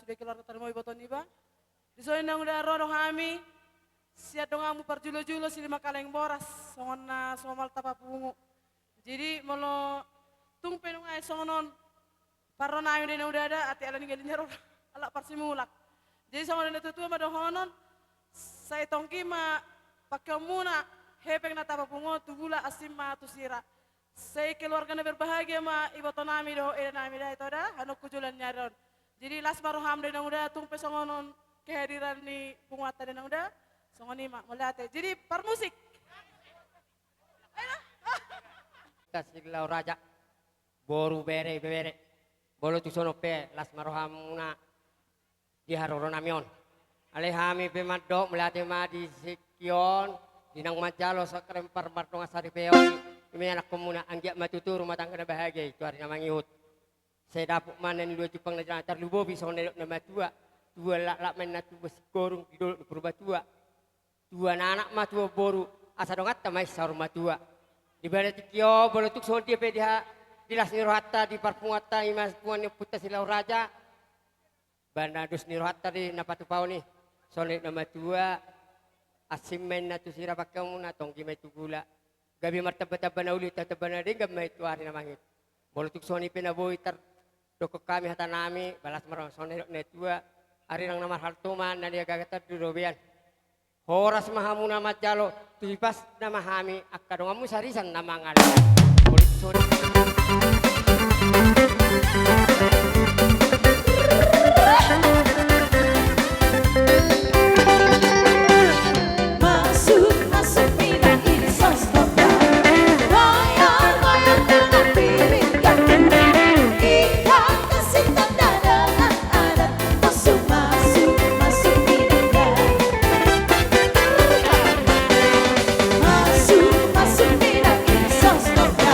be keluarga terima iboton iba. Di sono nang udah rodo kami. Siat dongamu parjulo-julo si lima kaleng boras. Songona somal tapapungu. Jadi molo tung penung ay songonon. Parro na ayo udah ada ati ala ninggalin nyaro. Ala parsimulak. Jadi sama dengan tutua madohonon. Saya tongki ma pakai muna. Hepeng na tapapungu tugula asim ma tusira. Saya keluarga na berbahagia ma iboton nami do eda nami da itu ada. Hanok kujulan nyaron. Jadi las maroham dan udah tung pesongonon kehadiran ni penguatan dan udah songoni mak melate. Jadi par musik. Kasih lau raja boru bere bolo tu sono pe las maroham na di haroro namion. Alehami pe madok melate ma di sekion dinang majalo sakrem par martonga sari peon. Ini anak komuna anggap matutu rumah tangga bahagia itu hari nama ngihut. Saya dapat mana ni 2 Jepang na jangan terlubo bisa nelok nama tua lak main na tua sikorung didol berubah tua anak mah tua boru asa dongat tamai saur mah tua di balik tikio bolo tuk son dia pedia di las nirohata di parpungata imas puan puta silau raja banda dus nirohata di napatu pau ni sonek nama tua asim main na tu sira pakau na tongki mai tu gula gabi martabata banauli tatabana de gab mai tu hari namangit bolo tuk soni penaboy tar doko kami hata nami balas marong sonelok netua ari nang namar haltuman na dia gagatat dudobian horas mahamuna matjalo tuipas nama hami akadongamu sarisan nama ngali bolit soni Masuk mina ini sos toprak. Goyang dengan piring gandeng. Ikan kasih tanda dengan adat. Masuk mina gandeng. Masuk mina ini sos toprak.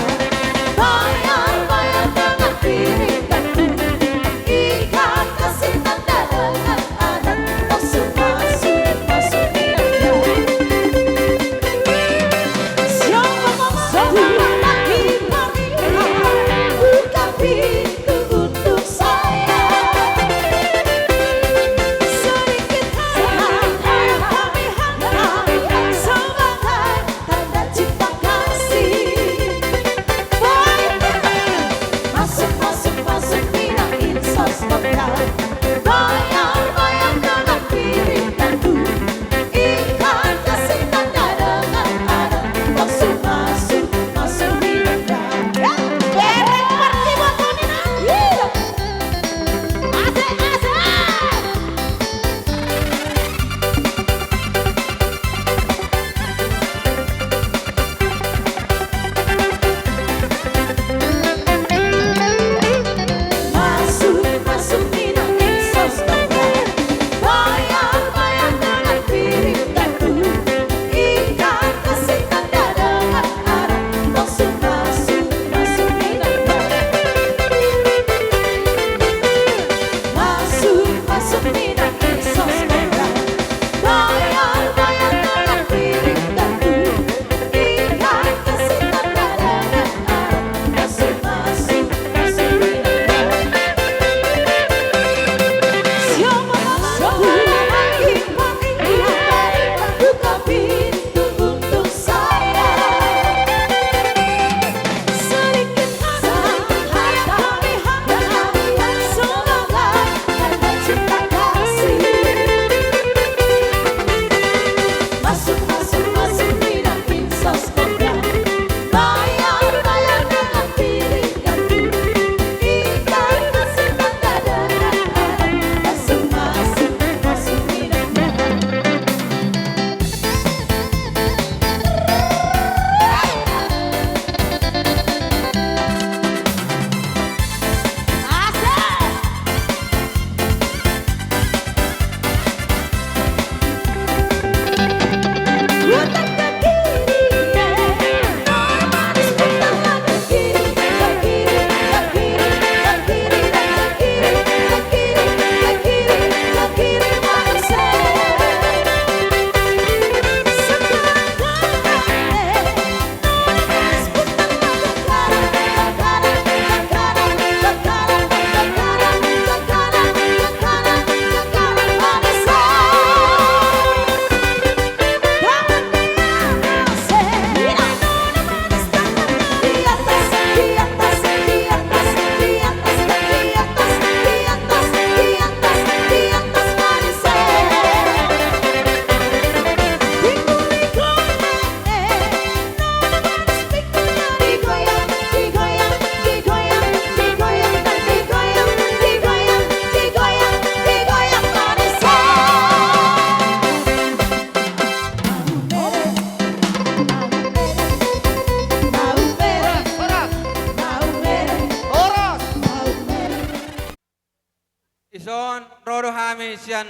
Ison rodo kami sian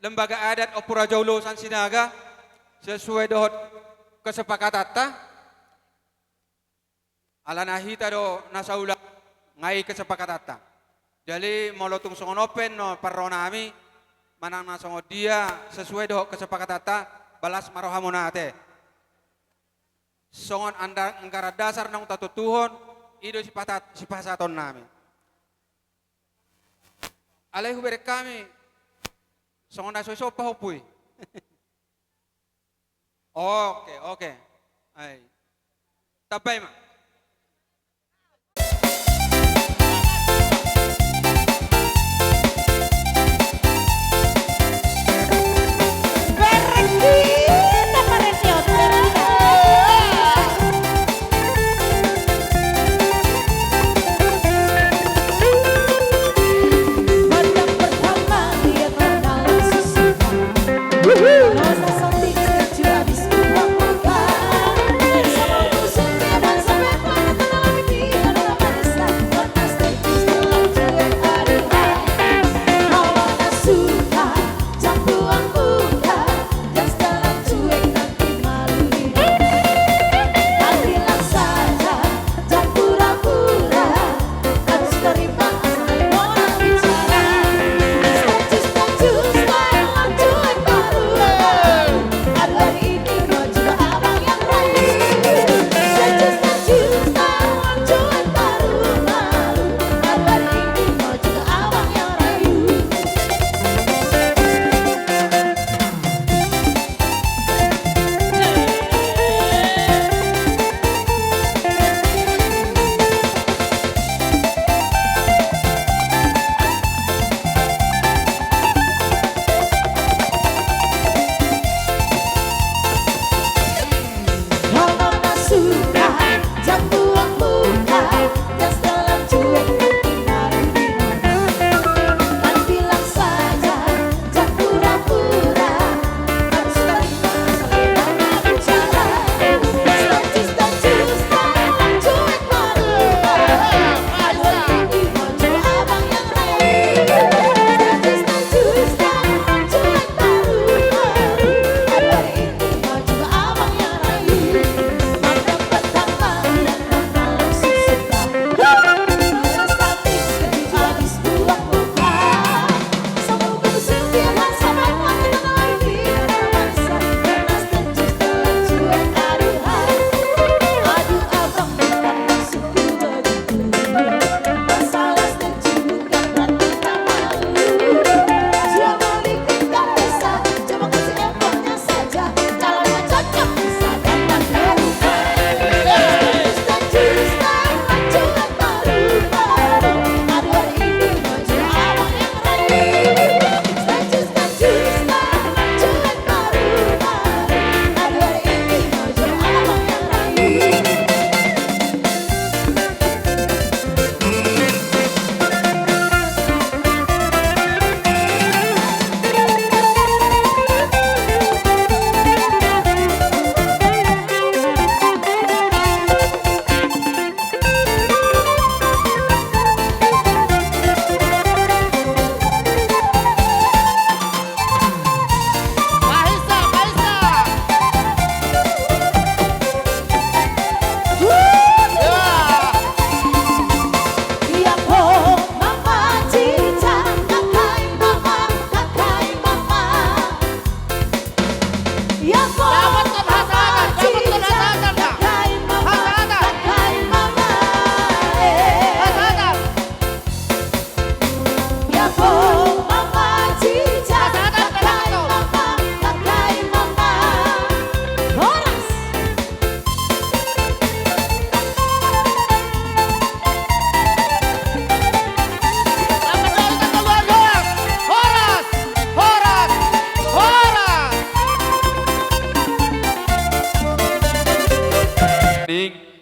lembaga adat Opura Jaulo San Sinaga sesuai dohot kesepakatan ta ala nahita do nasaula ngai kesepakatan ta. Jadi molotung songon open no parro nami manang nasongo dia sesuai dohot kesepakatan ta balas marohamuna ate. Songon anda angkara dasar nang tatutuhon ido si pasaton nami. Alay huberek kami, songon na soso pa hupui. Oke. Ay. Tapay ma. Nossa sorte de abismo, sama musuhnya dan sampai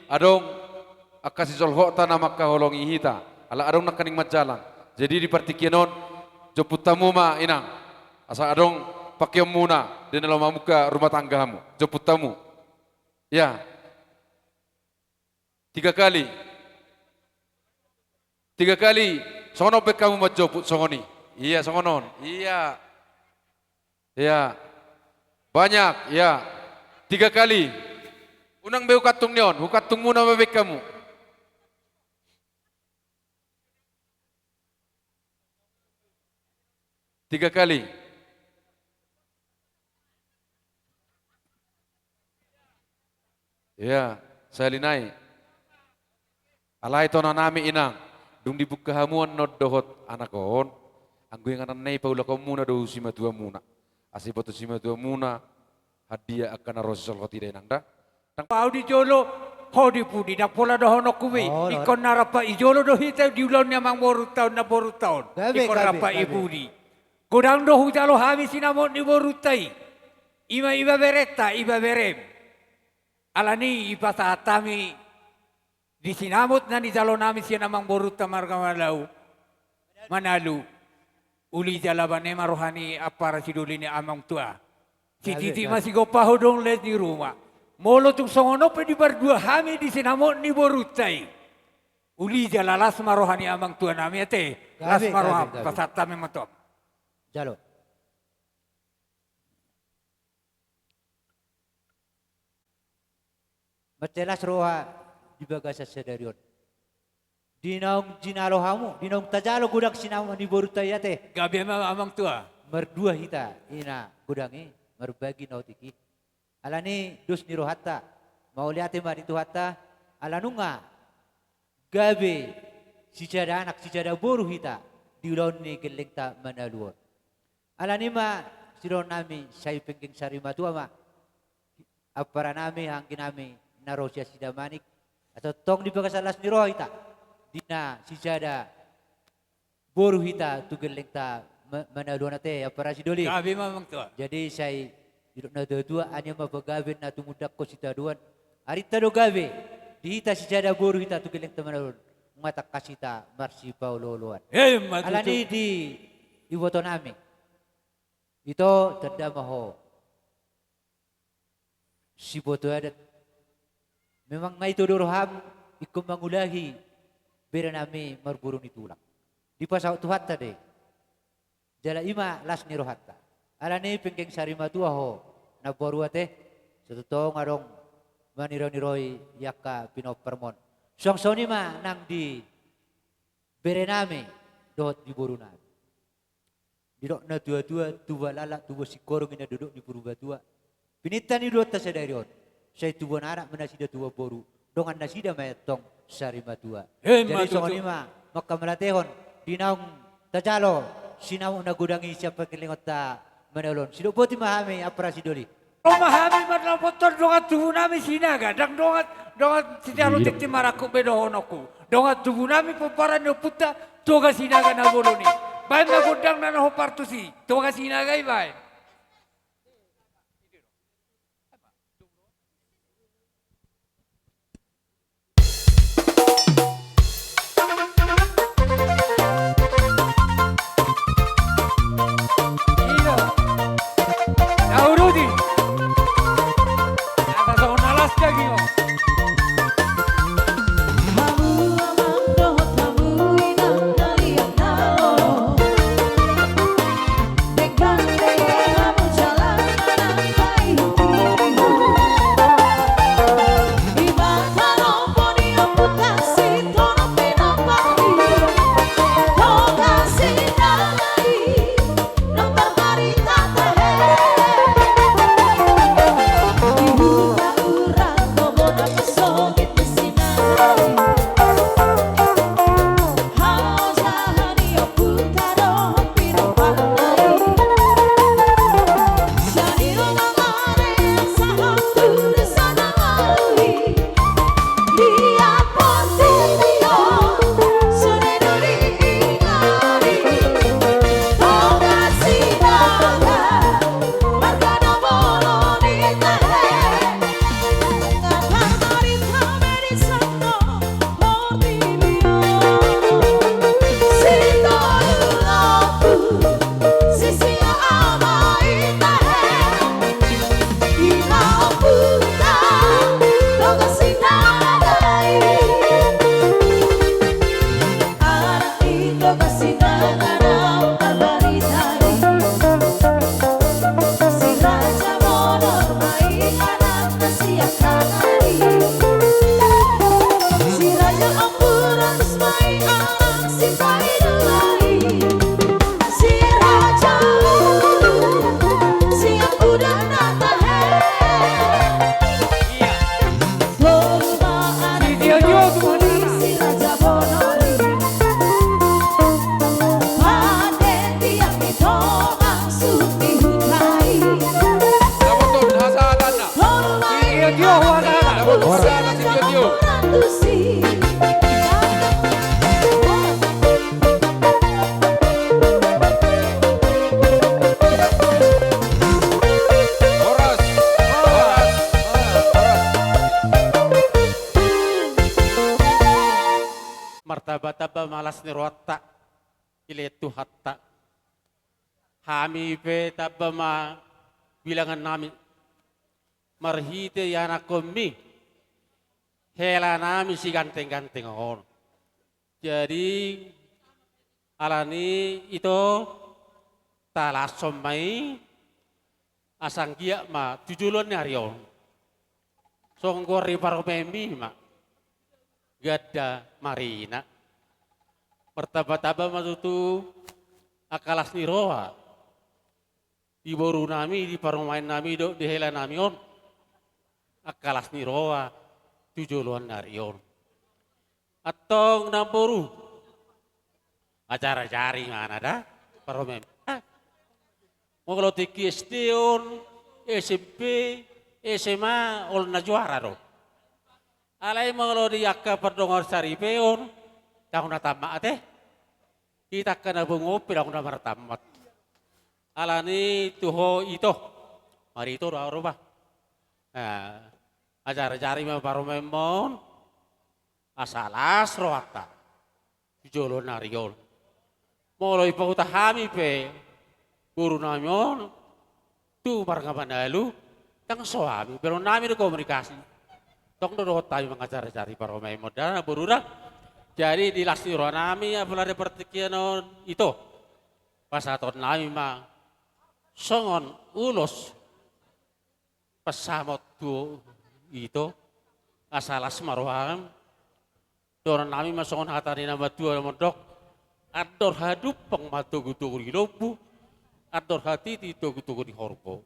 adong akasisol hota na makaholong ihita ala adong nakaning majalang jadi di partikianon joputamu ma inang asa adong pakai muna di dalam muka rumah tanggamu joputamu ya 3 kali sono pe kamu majoput songoni Iya, songonon. Iya. Iya. Banyak, ya. 3 kali. Unang be ukatung nion, ukatung muna mabek kamu. Tiga kali. Ya, salinai. Alai tona nami inang. Dung dibuka hamuan not dohot anakon. Anggo yang anan nei paula muna do sima tua muna. Asipoto sima tua muna. Hadiah akan Rasul tidak nang da. Pau di jolo hodi pudi na pola do hono kuwi. Ikon narapa ijolo do hita di ulan nyamang boru tahun na boru tahun. Ikon rapa ibudi. Kodang do hujalo hami sinamon ni boru tai. Iba bereta, iba berem. Alani iba tatami di sinamot na ni jalo nami siya namang boru tamar kamalau. Manalu. Uli jalabane marohani apara siduli ni amang tua. Si titi masih gopaho dong les di rumah. Molo tung songono pe di berdua hami di sinamot ni borutai. Uli jalalas marohani amang tua nami ate. Las maroham pasata mematop. Jalo. Matelas roha di bagasa sedarion. Dinong jinalo hamu, dinong tajalo gudang sinamo ni borutai ate. Gabi amang tua. Merdua hita ina gudangi merbagi nautiki. Alani dus ni rohata. Mau lihat mari tu hatta alanunga. Gabe si cada anak si cada boru hita diulon ni geleng ta manaluon. Alani ma siron nami say pengging sari matua ma. Apara nami hangkin nami narosya sidamanik atau tong di bagasalas ni rohita. Dina si cada boru hita tu geleng ta manaluon ate apara sidoli. Gabi mamang tua. Jadi saya hidup na dua anya mabagawin na tumudak ko si taduan. Arita do gabe. Dihita si cada boru hita tu geleng ta manaluon. Matak kasita marsi pauloloan. Alani di iwoto nami. Ito tanda maho. Si boto adat. Memang ngay tudurham ikum mangulahi bera nami marburu ni tulak. Di pasaw tuhatta de. Jala ima las ni rohatta. Alani penggeng sarima tua ho na boruate setutong arong maniro-niroi yaka pinopermon. Songsoni ma nang di berename dot di boru nami. Didok na tua lala tua sikorong ina duduk di purba tua. Pinitan ni dot tasadarion. Saya tua anak menasida tua boru. Dongan nasida mayatong sarima tua. Jadi songoni ma maka melatehon dinaung tajalo sinau na gudangi siapa kelingot ta menolon. Sidok poti mahami apra sidoli. Memahami madal motor dongat tubuh nami sinaga dang dongat sidalo tikti maraku bedohonoku. Dongat tubuh nami peparan no puta toga sinaga na boloni. Bae na godang na ho partusi. Toga sinaga bae. Grande martaba-taba malas ni rota iletu hatta hami pe taba ma bilangan nami marhite yana komi hela nami si ganteng-ganteng on. Jadi alani itu talasom mai asang gia ma tujulon nyarion. Songgori paromemi ma gada marina. Pertaba-taba matutu akalas ni roa. Di boru nami di paromain nami do di hela nami on. Akalas ni roa tujulon nyarion. Atong namboru acara cari mana dah paromem. Mau tiki SD-on, SMP, SMA, ol na juara do. Alai mau di yakka perdongar sari peon, tahun tamat teh. Kita kena bungopi tahun tamat. Alani tuho itu, mari itu rubah. Acara cari mah paromemon, asalas rohata, jolo nariol. Mulai pautahami pe. Guru nami tu marga manalu tang suami pero nami do komunikasi tong do tayo mengajar cari paromai modal burura jadi di lasiro nami apalagi pertikian itu pasaton nami ma songon ulos pesamot tu itu asalas maruham doron nami ma songon hatari nama dua modok ador hadup pengmatu-gutu hidupu ator hati di tugu-tugu di horbo.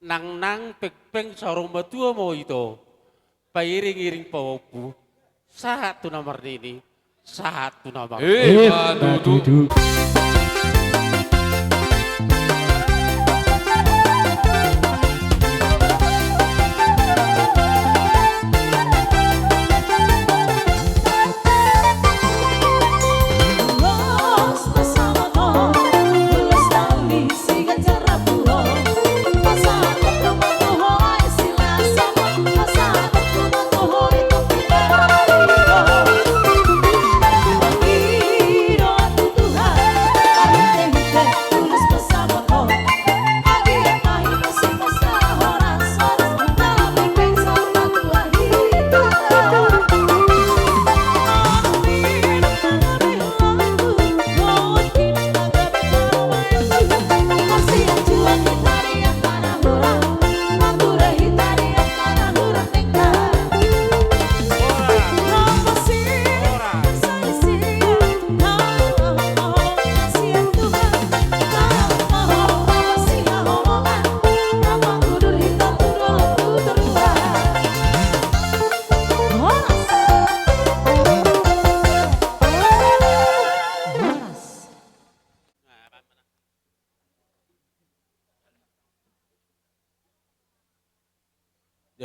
Nang pek-peng sarong batua mo ito. Pairing-iring pawapu. Sahat tu namar ini. Sahat tu namar. Batutu.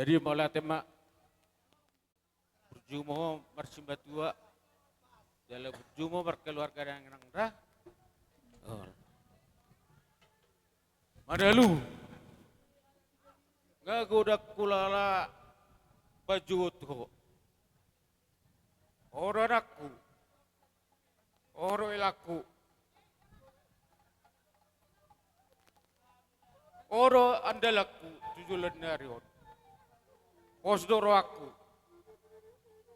Jadi mulai tema berjumo marsimba tua, jalan berjumo berkeluarga yang dah. Madalu, nggak godak kulala baju tu, orang aku, orang ilaku, orang andalaku, tujuan narion. Osdoro aku,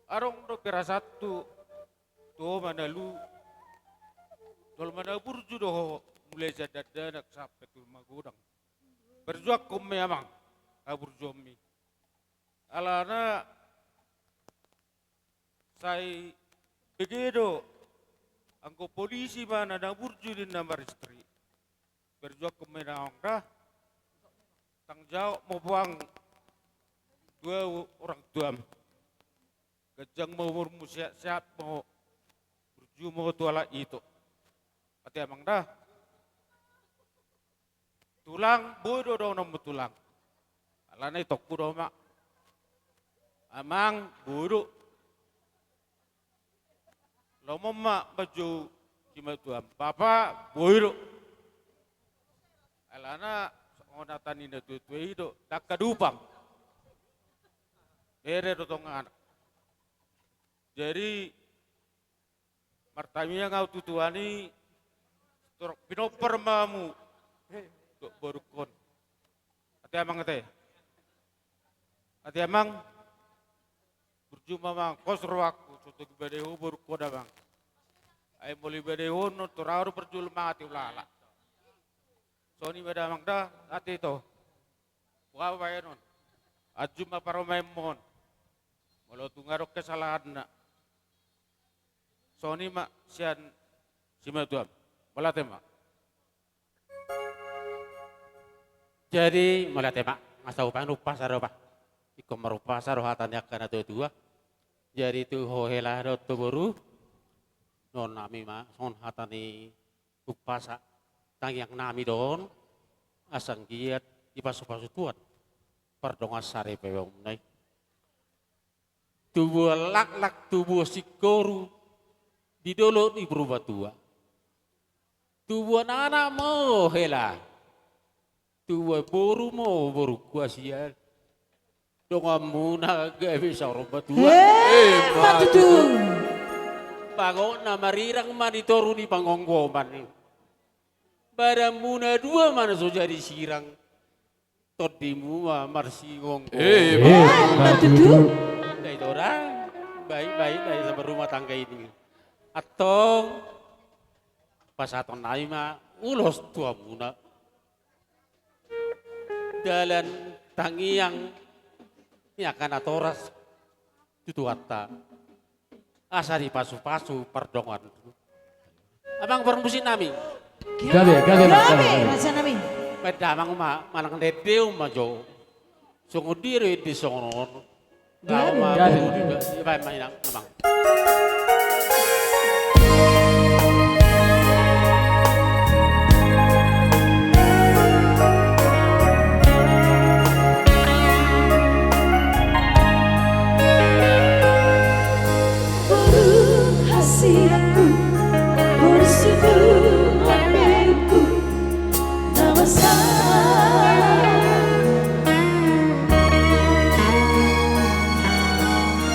arong do pera satu, tuh mana lu, tol mana burju doh mulai jadada nak sampai tu magudang, berjuang kome amang, aburjomi, alana saya begitu, angko polisi mana nak burju di nomor istri, berjuang kome naong dah, tang jauh mau buang. Dua orang tua, kejang mau umurmu siap mau berju mau tuala itu, hati emang dah, tulang bodoh dong nomor tulang, alana itu kudo mak, amang bodoh, lo mak baju cuma tuam, papa bodoh, alana onatan ini tu itu tak kadupang. Ere dotong anak. Jadi Martamia ngau tutuani torok pinoper mamu dok borukon. Ate amang ate. Ate amang berjumpa mang kosro aku soto gibadeho borukon amang. Ay muli badeho no toraru perjul mati ulala. Soni bada amang da ate to. Buka apa ya non? Ajuma paromemon. Walau tungarok kesalahan nak. Soni mak sian simatuam. Malate mak. Jadi malate mak. Masa upang lupa saroba. Iko merupa sarohatannya karena dua. Jadi tu hohela do baru. Non nami mak. Son hatani upasa. Tang yang nami don. Asang giat di pasu-pasu tuan. Pardonga sare pewong nai. Tubuh lak-lak tubuh sikoru. Di dolo di berubah tua. Tubuh anak-anak mau hela. Tubuh boru mau boru kuasian. Dongamuna gak bisa berubah tua. Matutu. Bangun nama rirang manitoru di pangonggoman nih. Baramuna dua mana so jadi sirang. Todimu marsi ngonggo. Matutu. Dari orang baik-baik dari sama rumah tangga ini. Atau pas aton naima ulos tua muna dalan tangiang akan atoras tutuata asa di pasu-pasu pardongan abang permusin nami Gabe rasa nami. pedamang manang dedeu majo sungu diri di sonon gabe juga baik mainang abang. Hasiatku bersibuk lambeku nama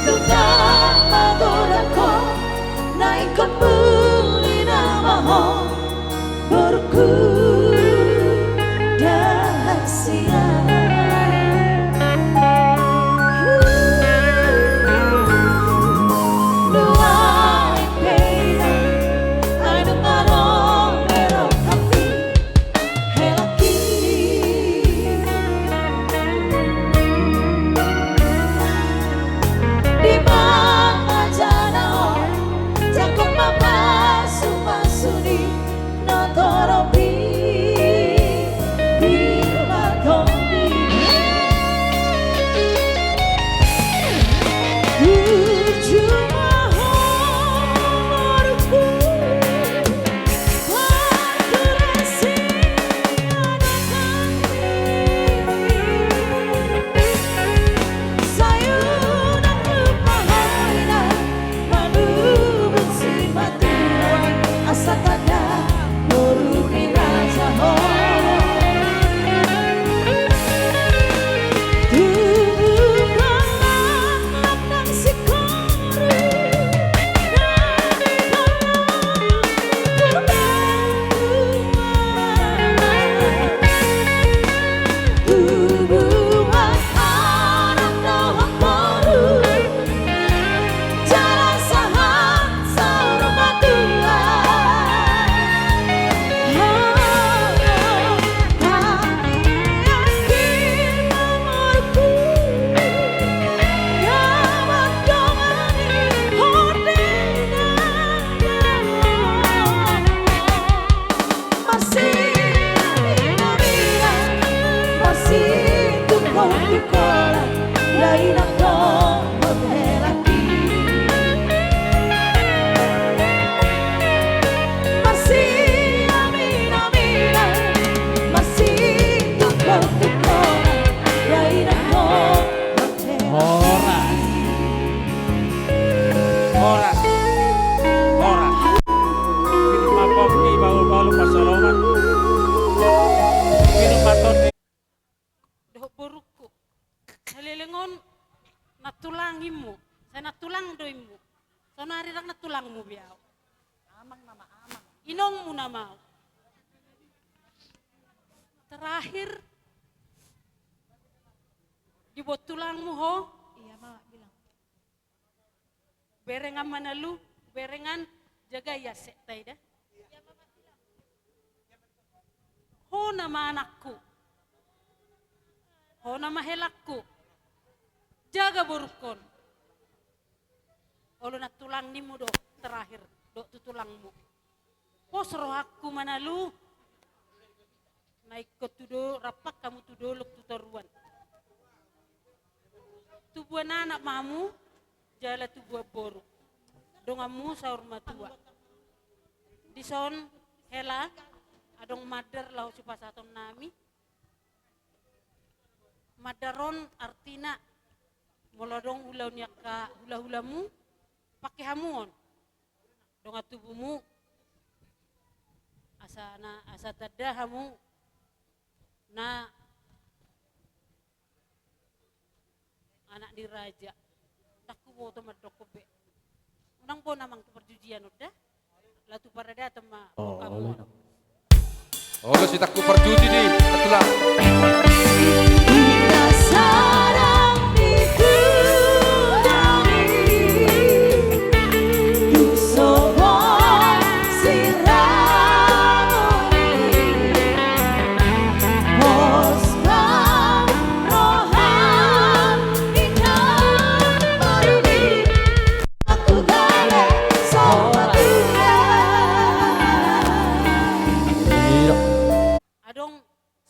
Tukang magoraku naik kembali nama berku dahsia. natulangimu, saya natulang doimu, sono hari rak natulangmu biau. Inong mo na mau. Terakhir, dibuat tulangmu ho. Iya mama bilang. Berengan manalu, berengan jaga ya sektai dah. Ho nama anakku. Ho nama helakku. Jaga burukon. Olo na tulang nimu do terakhir do tu tulangmu. Pos rohakku manalu. Naik ke tudo rapak kamu tudoluk tutoruan. Tubuan anak mamu jala tubuan boru. Dongamu saur matua. Dison hela adong madar lau sipasaton nami. Madaron artina molodong ulaunya ka hula-hulamu pakai hamuon. Donga tubuhmu asa tada hamu na anak diraja. Takku boto madoko be. Unang po namang perjujian udah. Latu para datang ma kamu. Oh, si takku perjudi nih, itulah.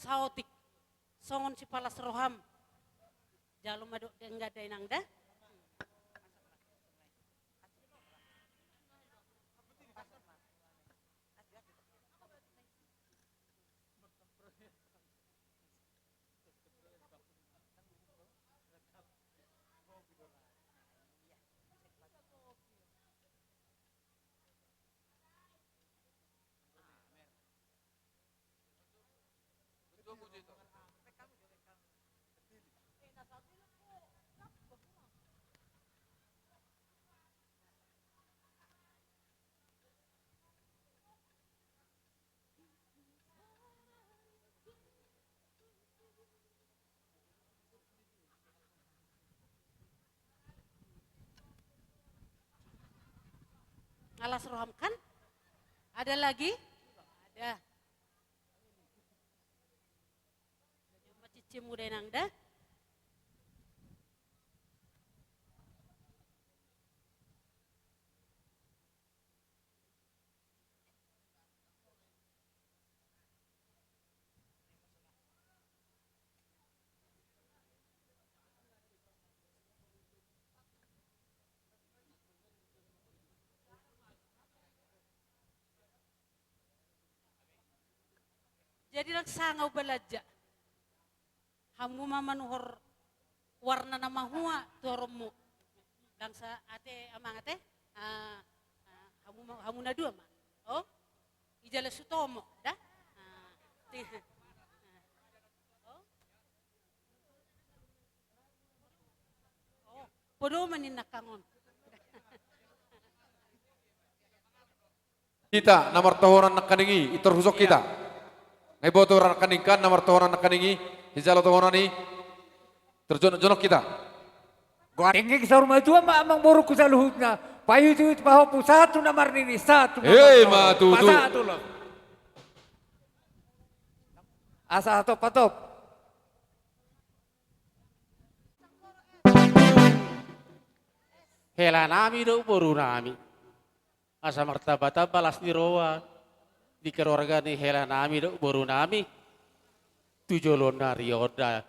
Saotik songon si palas roham jalum madok enggak ada inang dah. Alas roham kan? Ada lagi? Ada. Coba cici muda nang dah. Jadi laksangau balaja. Hamu mamanuhor warna nama hua tuoromu. Langsa ate amang ate. Hamu na dua ma. Oh, ijala sutomo, dah. Oh, podo manin nakangon. Kita nomor tahunan nakaningi itor husok kita. Ngeboto rakaningkan nomor tahunan nakaningi hijalo tahunani terjonok kita. Gua tinggi saur maju ma amang boru ku saluhutna. Payu itu paho satu nomor ini satu. Ma tu. Satu loh. Asa atop patop. Hela nami do boru nami. Asa martabata balas ni roa. Di keluarga ni hela nami do boru nami. Tujolon na rioda.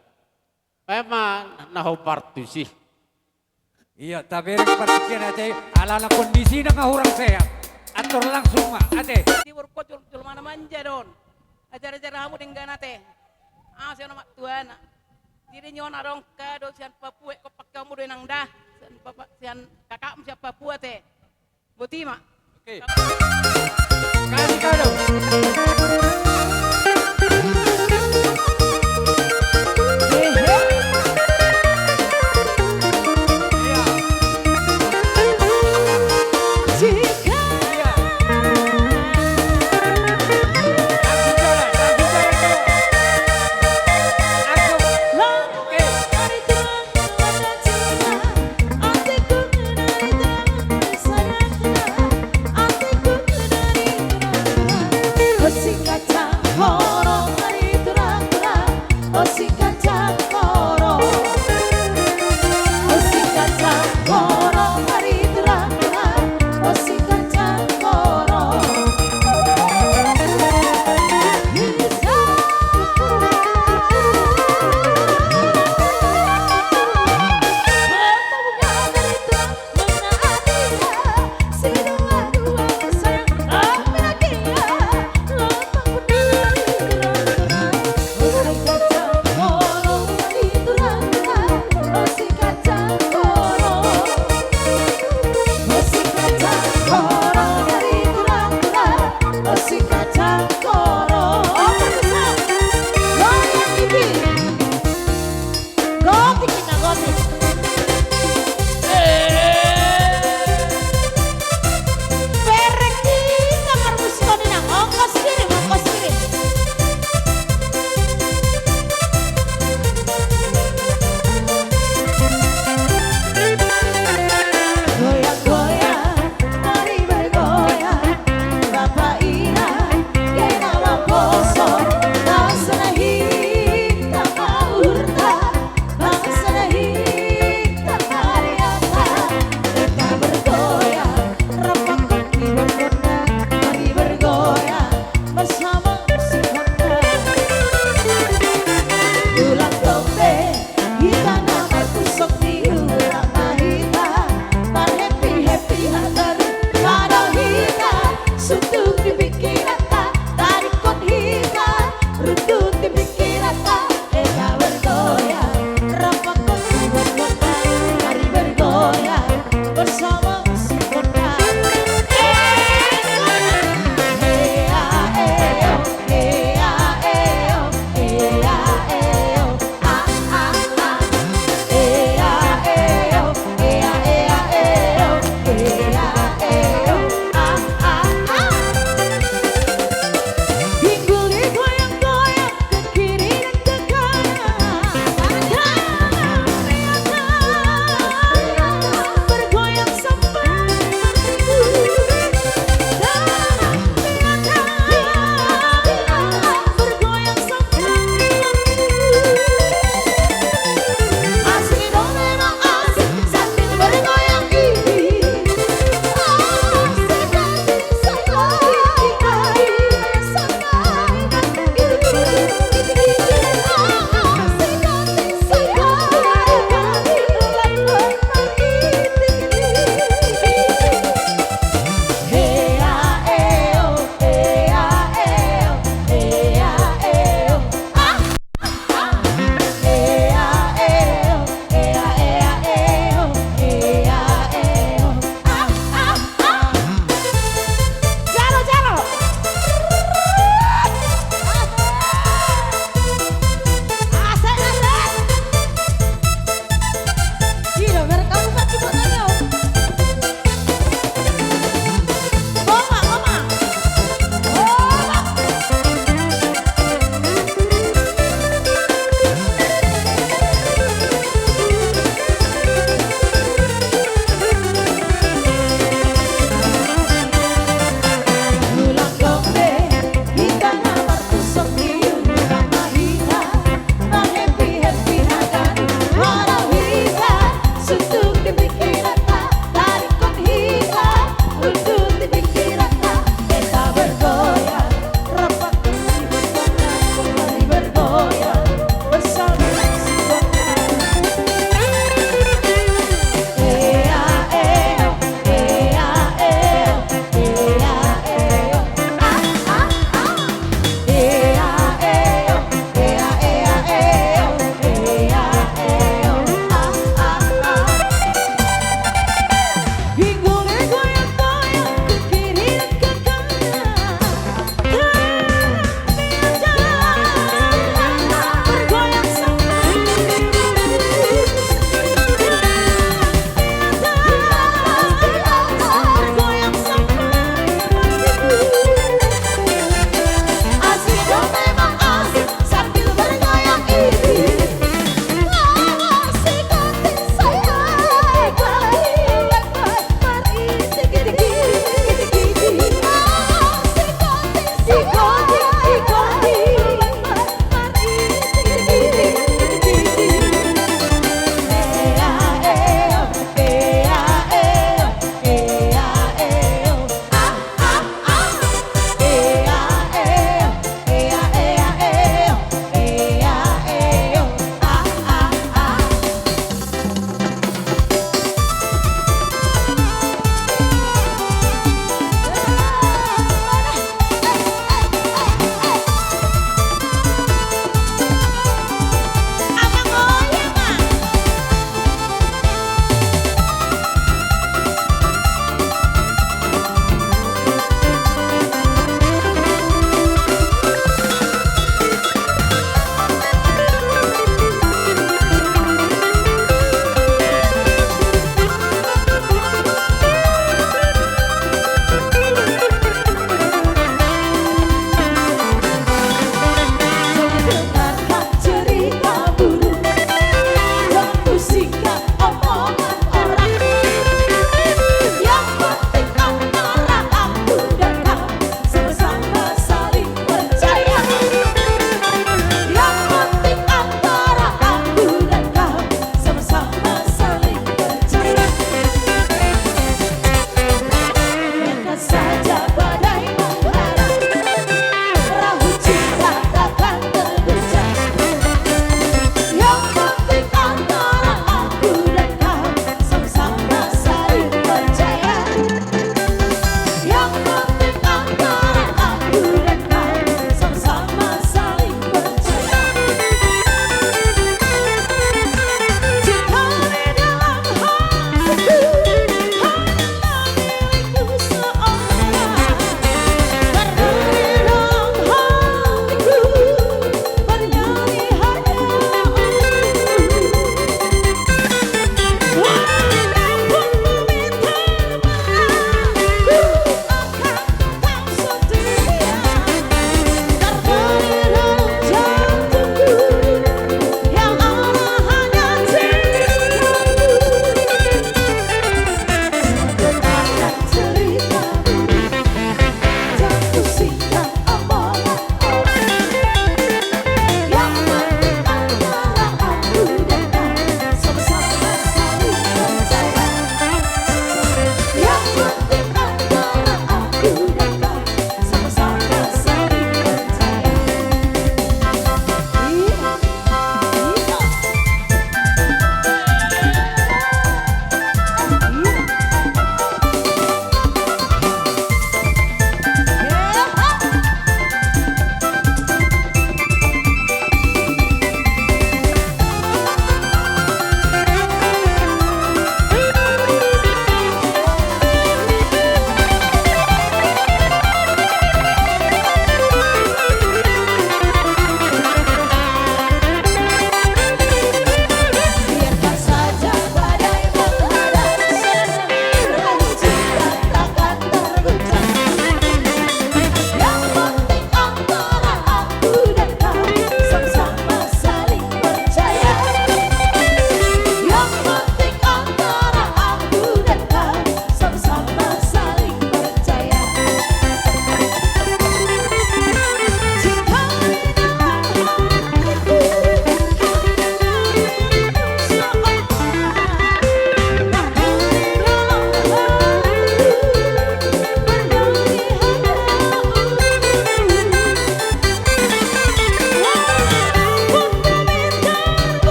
Memang naho partu sih. Iya, tapi perhatian aja ala kondisi na ngahurang sehat. Atur langsung mah, ate. Di workot jul mana manja don. Ajar-ajar kamu dengan nate. Siya nama tuan. Jadi nyon arong ka do sian Papua ko kamu do nang dah. Sian kakak siya Papua te. Buti mak. Oke. Kasih kado.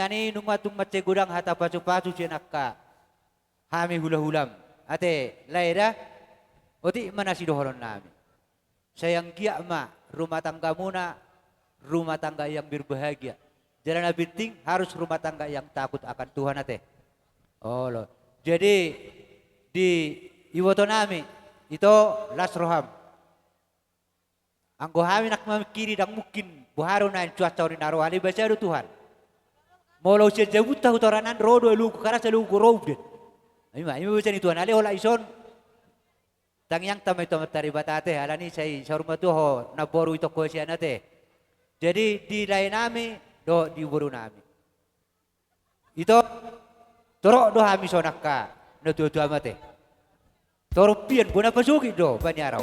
Nani numatung mace gudang hata pacu-pacu jenakka. Hami hula-hulam. Ate laida oti mana si dohoron nami. Sayang gia ma rumah tangga muna rumah tangga yang berbahagia. Jalan penting harus rumah tangga yang takut akan Tuhan ate. Oh loh. Jadi di iwoto nami itu las roham. Anggo hami nak memikiri dan mungkin buharu nain cuaca ori naro ali baca Tuhan. Molo sia jabut tahu toranan rodo lu karena selalu gorobden. Ima baca ni Tuhan ali ola ison. Tang yang tamay tamatari batate alani say saruma tu ho naboru ito ko siya nate. Jadi di lain nami do di buru nami. Ito toro do hami sonakka na tu amate. Toro pian guna pasuki do banyaraw.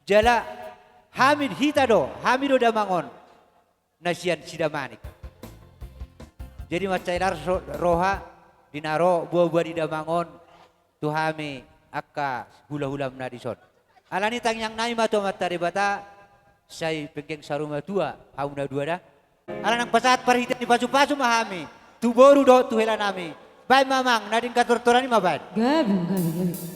Jala hamid hita do hamido damangon nasian sidamanik. Jadi macailar roha dinaro buah-buah di damangon tuhami akka hula-hula menadison. Alani tang yang nai mato matari bata say pengkeng saruma tua hauna dua dah. Alanang pasat parhita di pasu-pasu mahami. Tu boru do tu hela nami. Bai mamang nading kator-torani mabad. Gabi.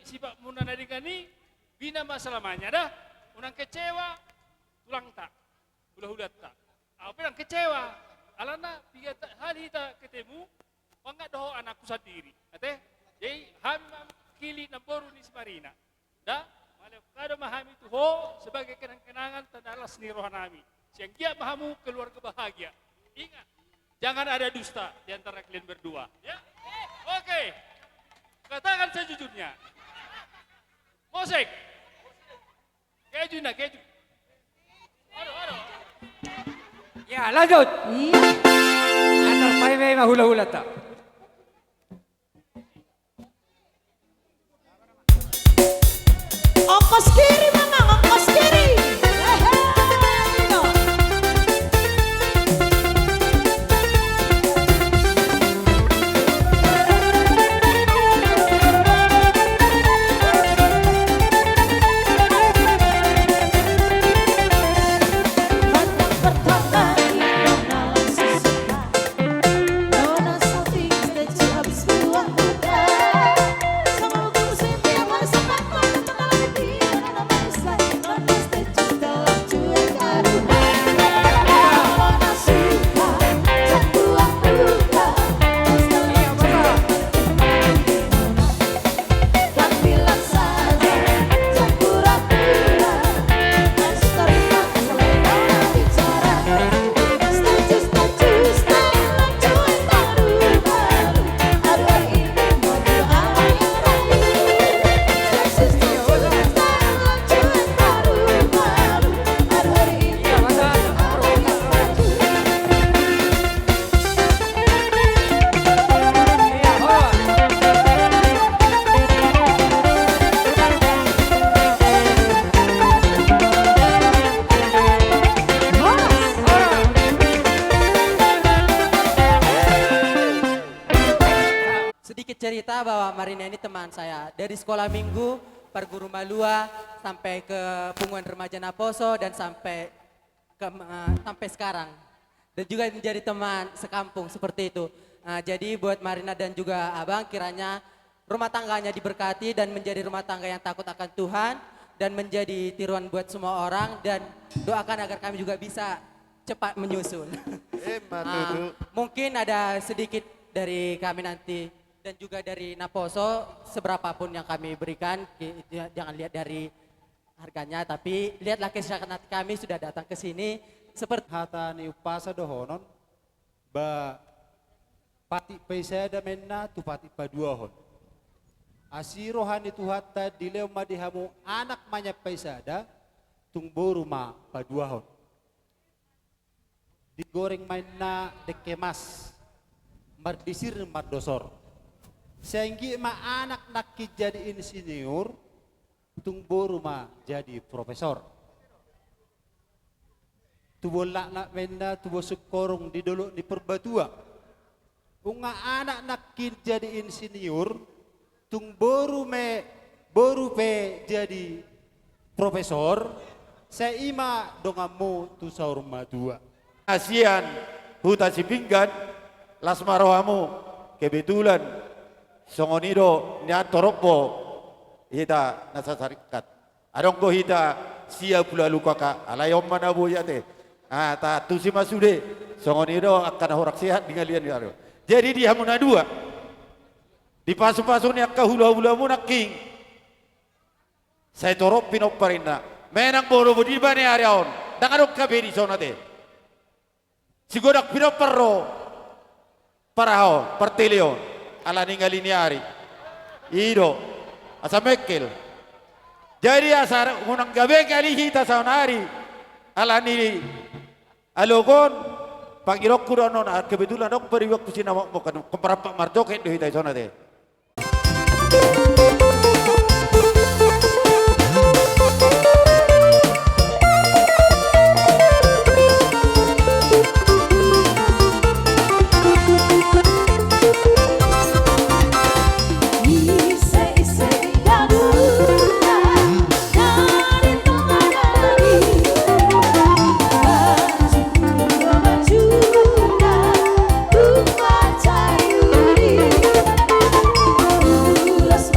sipak muna na digani, bina masalamanya dah, unang kecewa, tulang tak, hula-hulat tak. Apa yang kecewa, alana tiga hari kita ketemu, bangga doh anakku sendiri. Ate, jadi hamam kili namboru ni si Marina. Dah, malam kada mahami tu ho sebagai kenang-kenangan tanda alas ni rohanami. Siang dia mahamu keluarga bahagia. Ingat, jangan ada dusta di antara kalian berdua. Ya, oke. Katakan sejujurnya. Mosek. Keju nak keju. Aduh. Ya, lanjut. Antar paimay mahula-hula tak. Ongkos kiri Mamang, ongkos kiri. Cerita bahwa Marina ini teman saya dari sekolah minggu, Perguru Malua sampai ke Punguan Remaja Naposo dan sampai sekarang. Dan juga menjadi teman sekampung seperti itu. Jadi buat Marina dan juga Abang kiranya rumah tangganya diberkati dan menjadi rumah tangga yang takut akan Tuhan dan menjadi tiruan buat semua orang dan doakan agar kami juga bisa cepat menyusun. Mungkin ada sedikit dari kami nanti. Dan juga dari Naposo, seberapapun yang kami berikan, jangan lihat dari harganya, tapi lihatlah kesehatan kami sudah datang ke sini. Seperti hatani upasa dohonon, ba pati paisada menna tu pati paduahon. Asirohan itu hatta dileu madihamu anak manya paisada, tungbo rumah paduahon. Digoreng mainna dekemas, mardisir mardosor. Sehingga anak nak jadi insinyur, tunggu rumah jadi profesor. Tubuh nak menda, tubuh sekorong di dulu di perbatua. Unga anak nak jadi insinyur, tunggu baru pe jadi profesor. Saya ima dongamu tu saur madua. Asian huta si pinggan lasmarohamu kebetulan. Songonido niat toropo hita nasasarikat. Adong ko hita siya pula luka ka alayom mana bu yate. Ta tusi masude songonido akan horak sehat dengan lian yaro. Jadi dia muna dua. Di pasu-pasu ni akka hula-hula muna king. Saya torop pinok parina. Menang boro budi bani ariaon. Dangarok kaberi sonate. Sigodak pinok parro. Parao, partelio. Ala ningaliniari ido asa mekkel jadi asar unang gabe kali hita saunari ala ni alogon pangirok kudonon kebetulan dok beri waktu sini mau kan kemerapak marjoket do hita sana deh. Las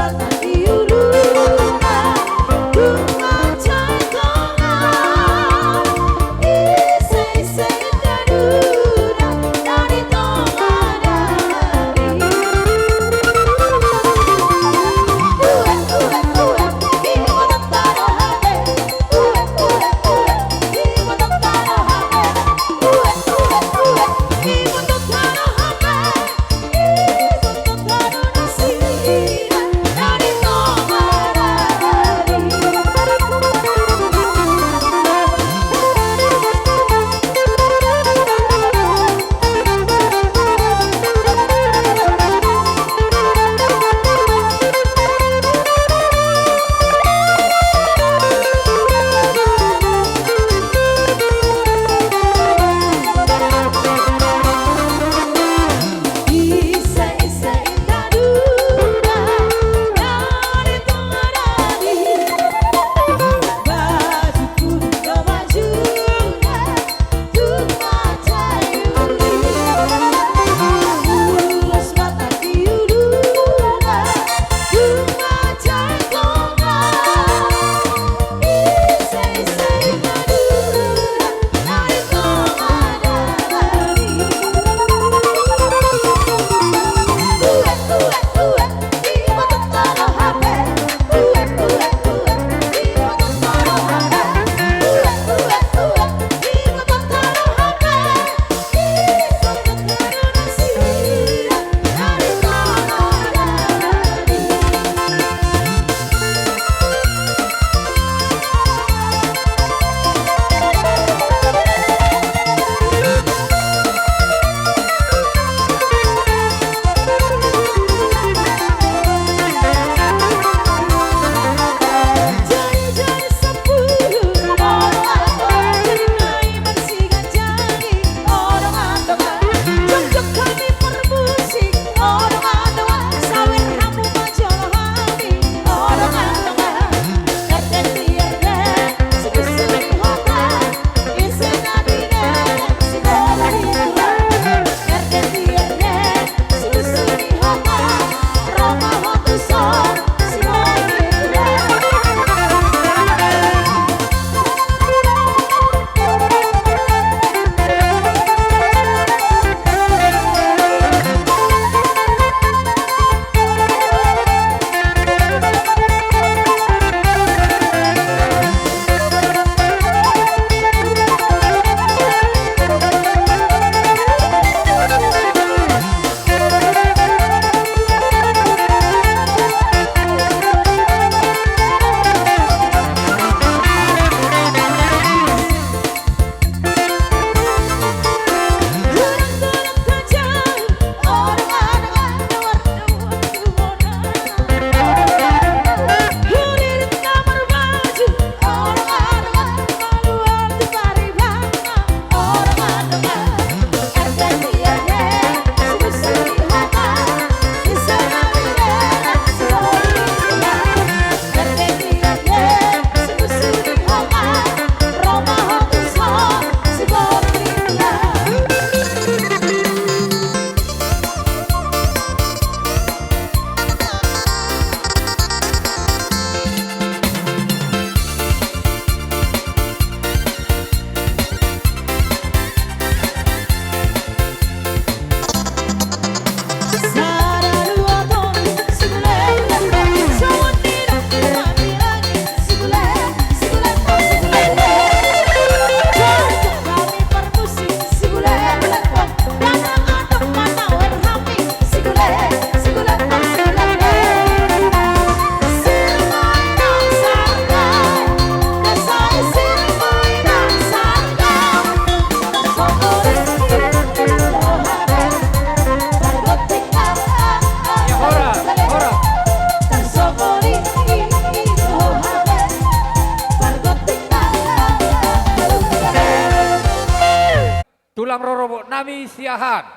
nami siahan.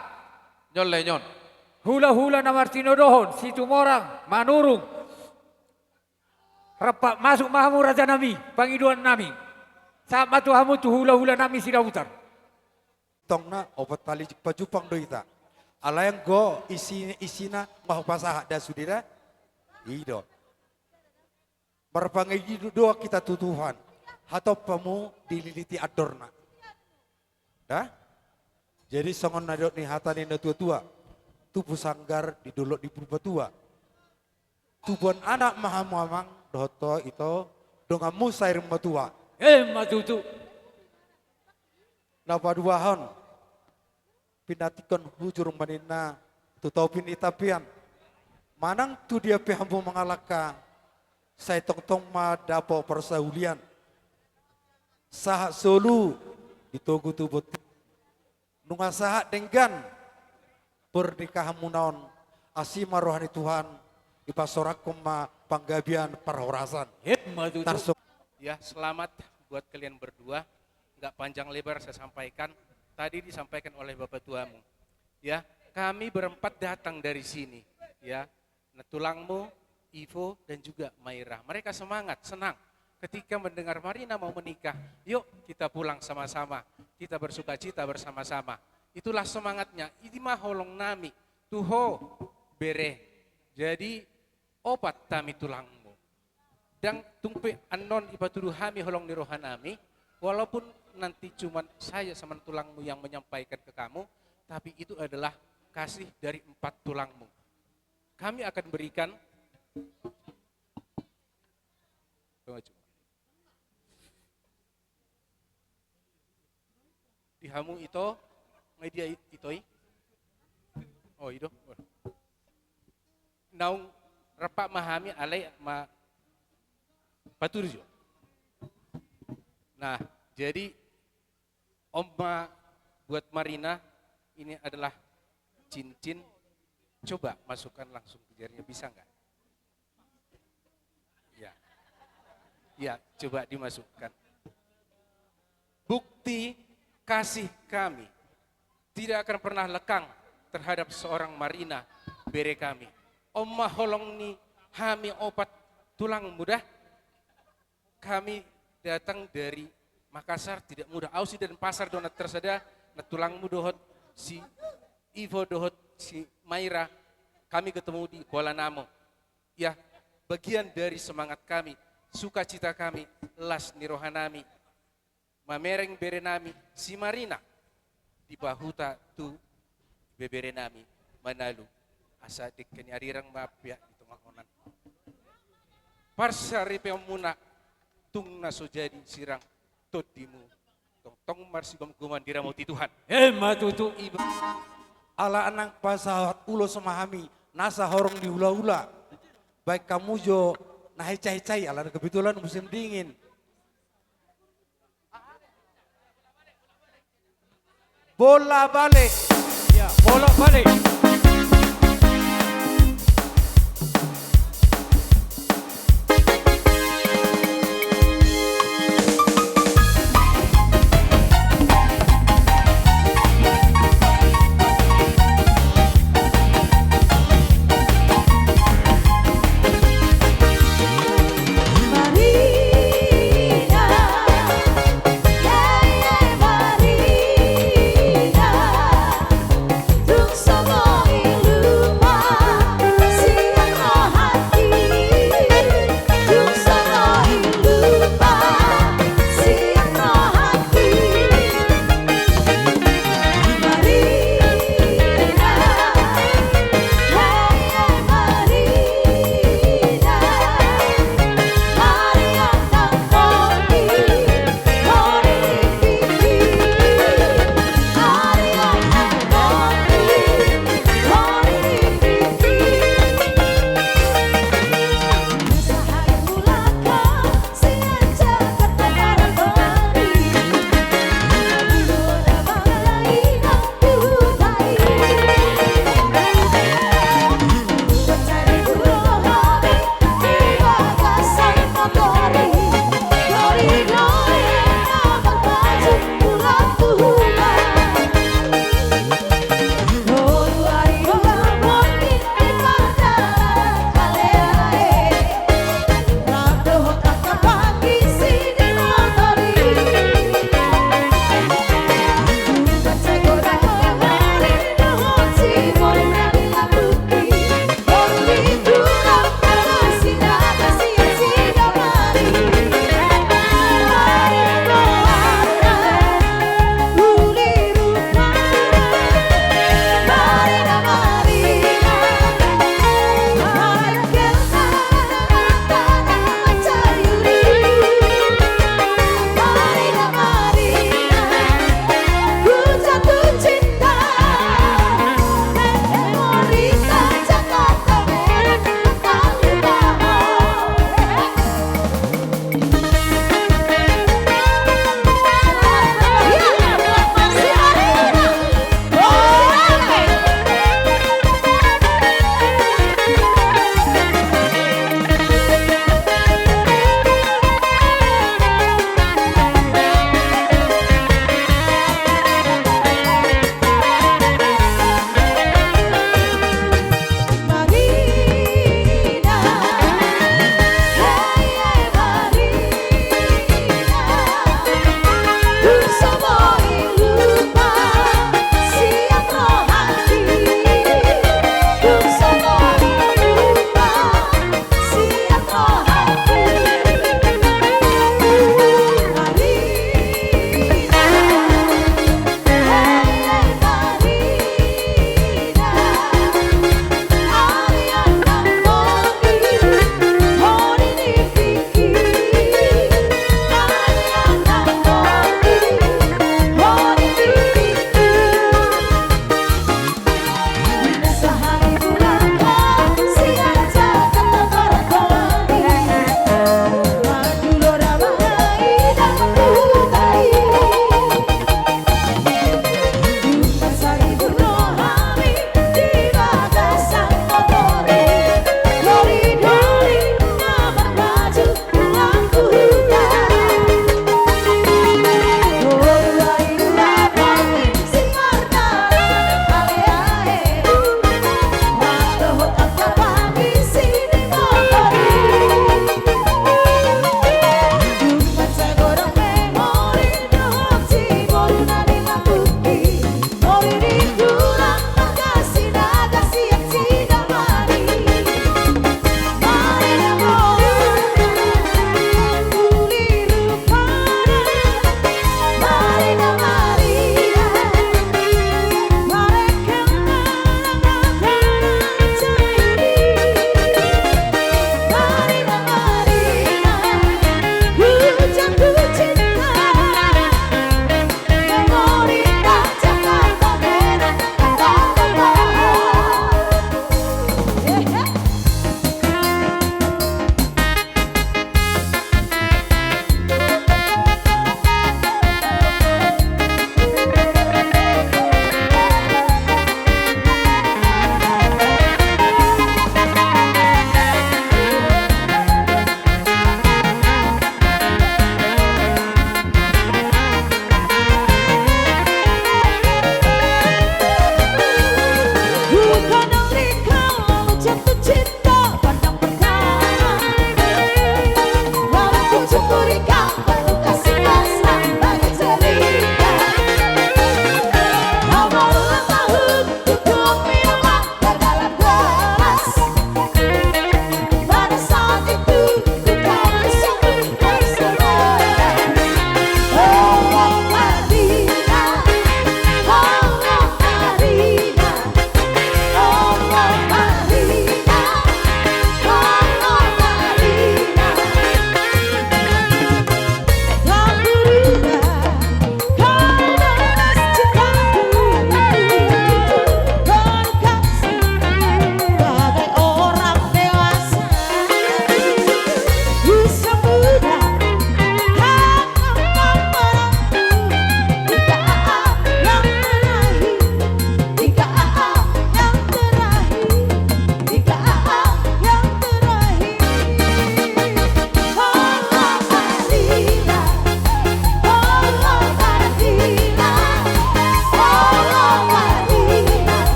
Nyolle nyon. Hula-hula na Martinodohon, si Tumorang, Manurung. Rapat masuk mahamu raja nami, pangiduan nami. Saat matuhamu tu hula-hula nami sidautar. Tongna obat pali pajupang doita. Alayang go isina mahu pasah da sudira. Ido. Berpangai doa kita tutuhan. Hatau pamu dililiti adorna. Dah? Jadi songon nadok ni hatani na tua-tua. Tubuh sanggar didolok di purba tua. Tubuhan anak maha muamang doto itu dengan musair matua. Matutu. Napa duahon. Pinatikon hujur manina tutopin itapian. Manang tu dia pihambu mengalaka. Saya tong-tong ma dapo persaulian. Sahat solu ditogu tubut. Nunga sahat denggan. Pernikahan munaon asima rohani Tuhan ipasorakum ma panggabian parhorasan. Ya, selamat buat kalian berdua. Enggak panjang lebar saya sampaikan. Tadi disampaikan oleh Bapak Tuamu. Ya, kami berempat datang dari sini. Ya, Netulangmu, Ivo dan juga Maira. Mereka semangat, senang ketika mendengar Marina mau menikah. Yuk kita pulang sama-sama. Kita bersuka cita bersama-sama. Itulah semangatnya. Ini mah holong nami. Tuho bere. Jadi opat tami tulangmu. Dan tumpe anon ipatudu hami holong nirohanami. Walaupun nanti cuma saya sama tulangmu yang menyampaikan ke kamu. Tapi itu adalah kasih dari 4 tulangmu. Kami akan berikan. Di hamu itu. Media itoi. Oh itu. Naung rapak mahami alai ma paturjo. Nah, jadi Oma buat Marina ini adalah cincin. Coba masukkan langsung ke jarinya, bisa nggak? Ya. Ya, coba dimasukkan. Bukti kasih kami tidak akan pernah lekang terhadap seorang Marina bere kami. Oma holong ni hami opat tulang mudah. Kami datang dari Makassar tidak mudah. Ausi dan pasar donat terseda. Tulang mudohot si Ivo dohot si Maira. Kami ketemu di Kuala Namo. Ya, bagian dari semangat kami, sukacita kami, las nirohanami, mamereng bere nami si Marina. Di bahuta tu bebere nami manalu asa dikeni arirang mapya di tengah onan parsari pemuna tung naso jadi sirang todimu tong marsi guman diramu ti Tuhan Matutu. Ala anang pasawat ulo semahami nasa horong di hula-hula. Baik kamu jo nah cai-cai ala kebetulan musim dingin. Bola balik. Ya, bola balik. Marina, Tung Songo.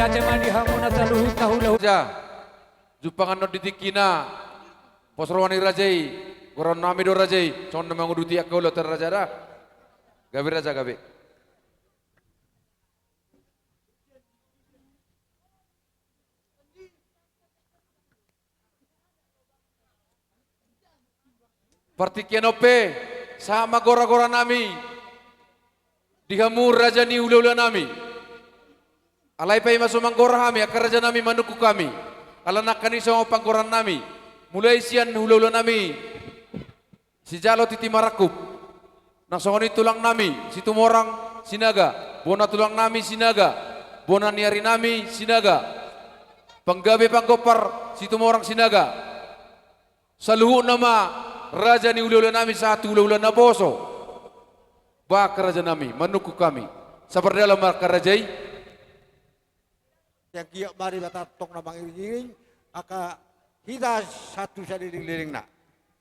ate mandi hamuna taluhu tahulahu. Jupangan no ditikina. Posrowani rajai. Goron nami do rajai. Son na manguduti akau lo ter raja dah. Gabe raja gabe. Partikian ope sama gora-gora nami dihamur raja ni ula-ula nami alai pai masuk manggora kami akar raja nami manuku kami alanak kani sama panggoran nami mulai sian ula-ula nami si jalo titi marakup nak songoni tulang nami si tumorang sinaga bona tulang nami sinaga bona niari nami sinaga penggabe panggopar si tumorang sinaga saluhu nama raja ni ula-ula nami satu ula-ula naboso bak raja nami manuku kami sabar dalam marka rajai yang kiak mari bata tok na mangiring aka kita satu sa liring na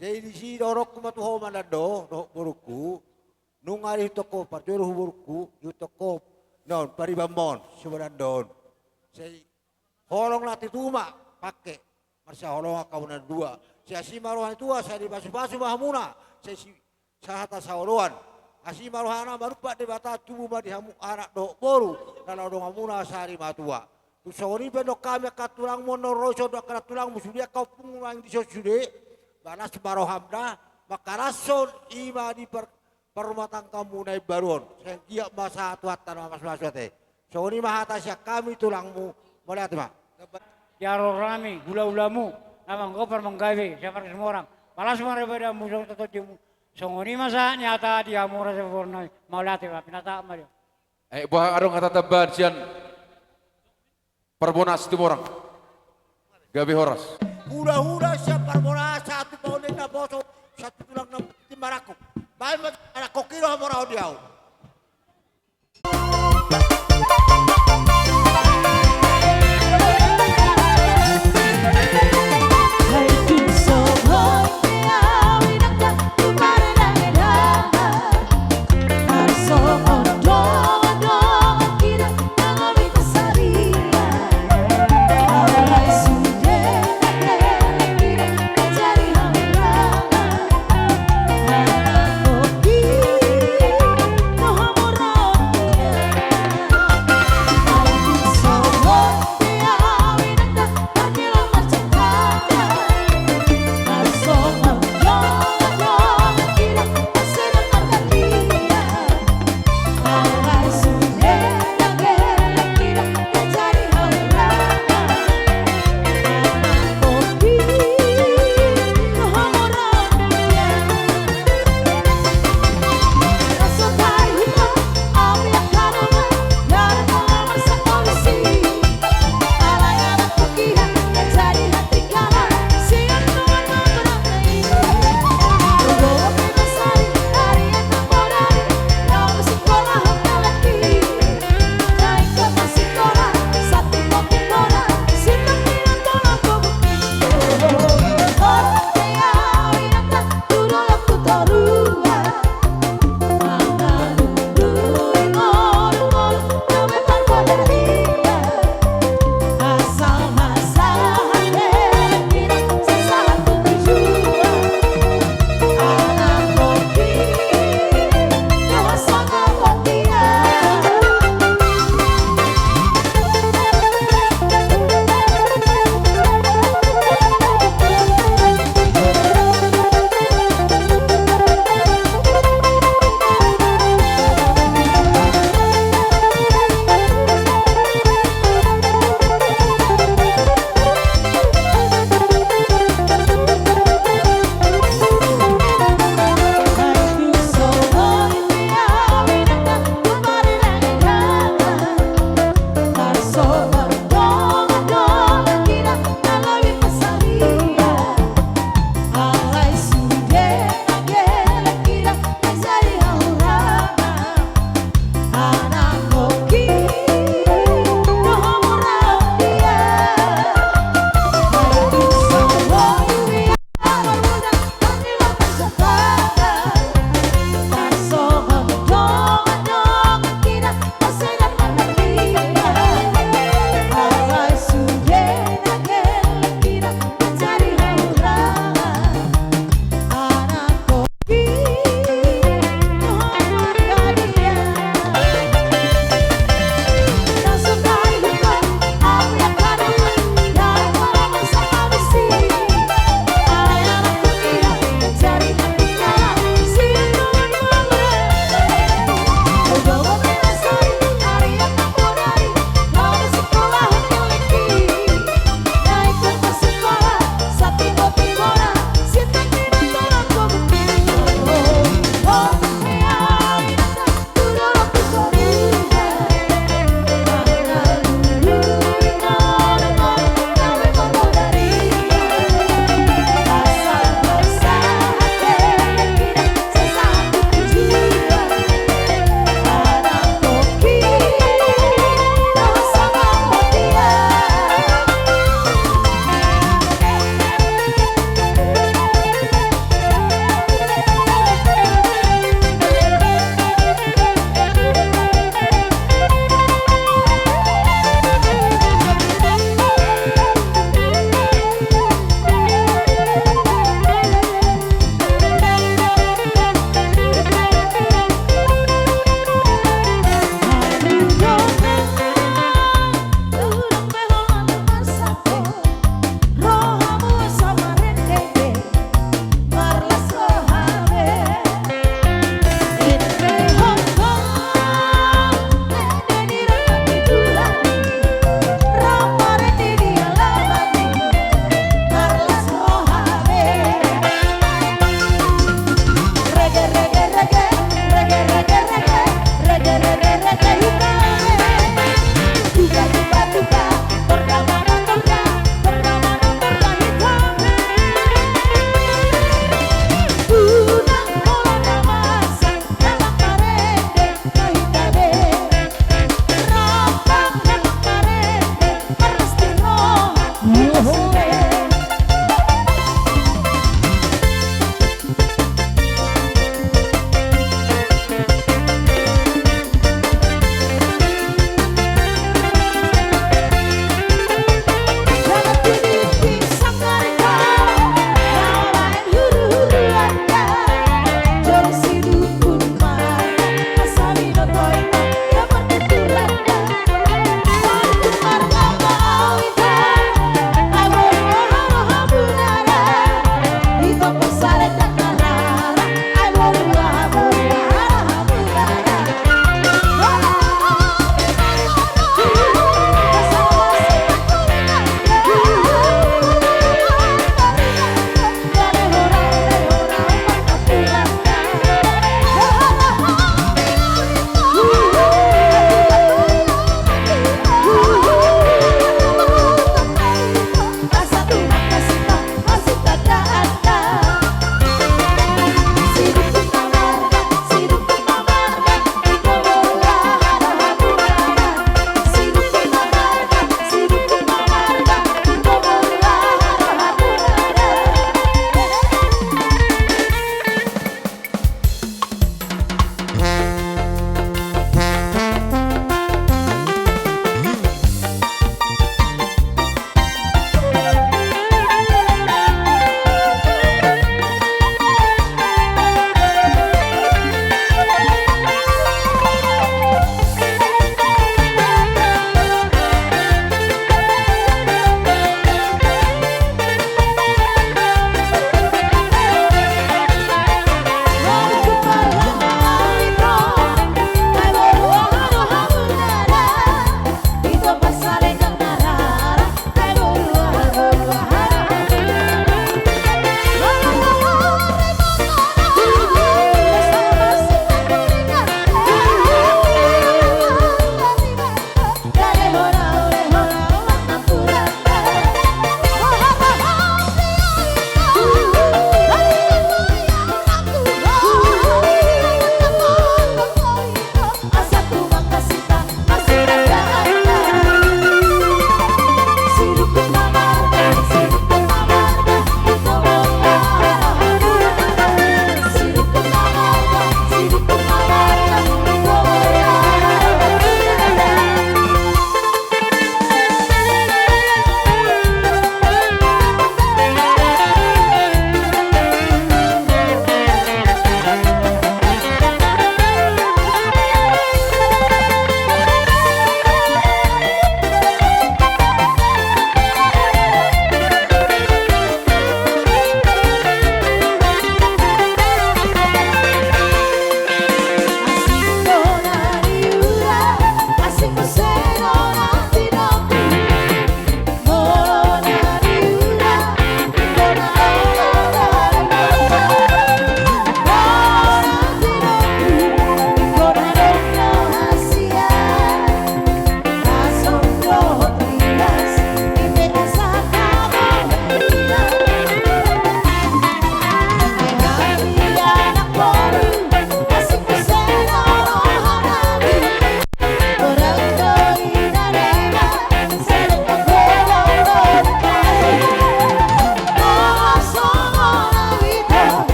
jadi si dorok kumatu ho manado do buruku nungari toko parjuru buruku yutoko non paribamon subanandon sei holong lati tuma pakai marsa holong akauna dua si asimarohan tua saya dibasu-basu mahamuna saya si sahata sauluan asimarohana marupa di bata tubuh di hamu anak dok boru kalau dong hamuna sari matua tu sori benok kami katulang monoroso dok katulang musudia kau pungulang di sosude balas marohamna maka rason ima di perumah kamu naik baruon saya giak masa tuatan mas teh sori mahata siak kami tulangmu melihat mah Jaro rami gula-gulamu namang gopar menggawe siapa semua orang malah semua daripada musuh tertuju songoni masa nyata dia murah sebornai maulati wa pinata mario buah arong kata taban sian perbonas itu orang gabe horas hura-hura siap perbonas satu tahun na boso satu tulang na timaraku baik anak kokiro morao diau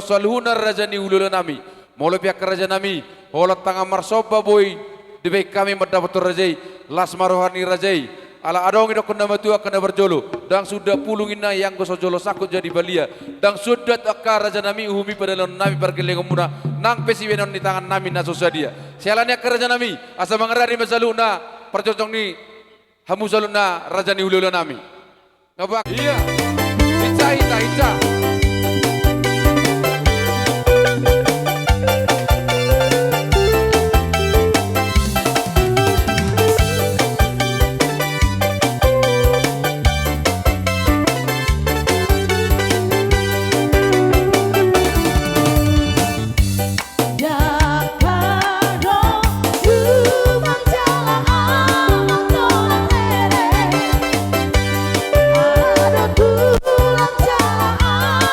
salihuna rajani ulula nami. Molo pihak kerajaan nami, holat tangga marsoba boy, di baik kami mendapat rajai, las marohani rajai. Ala adong ida kena matua kena berjolo, dan sudah pulungina yang gosojolo sakut jadi balia, dan sudah akar raja nami uhumi pada lon nami perkeleng muna, nang pesi benon di tangan nami nasosadia. Sialannya kerajaan nami, asa mengerari masaluna, percocok ni hamu saluna raja ni ulula nami. Ngapa? Iya, ica. Tulang jala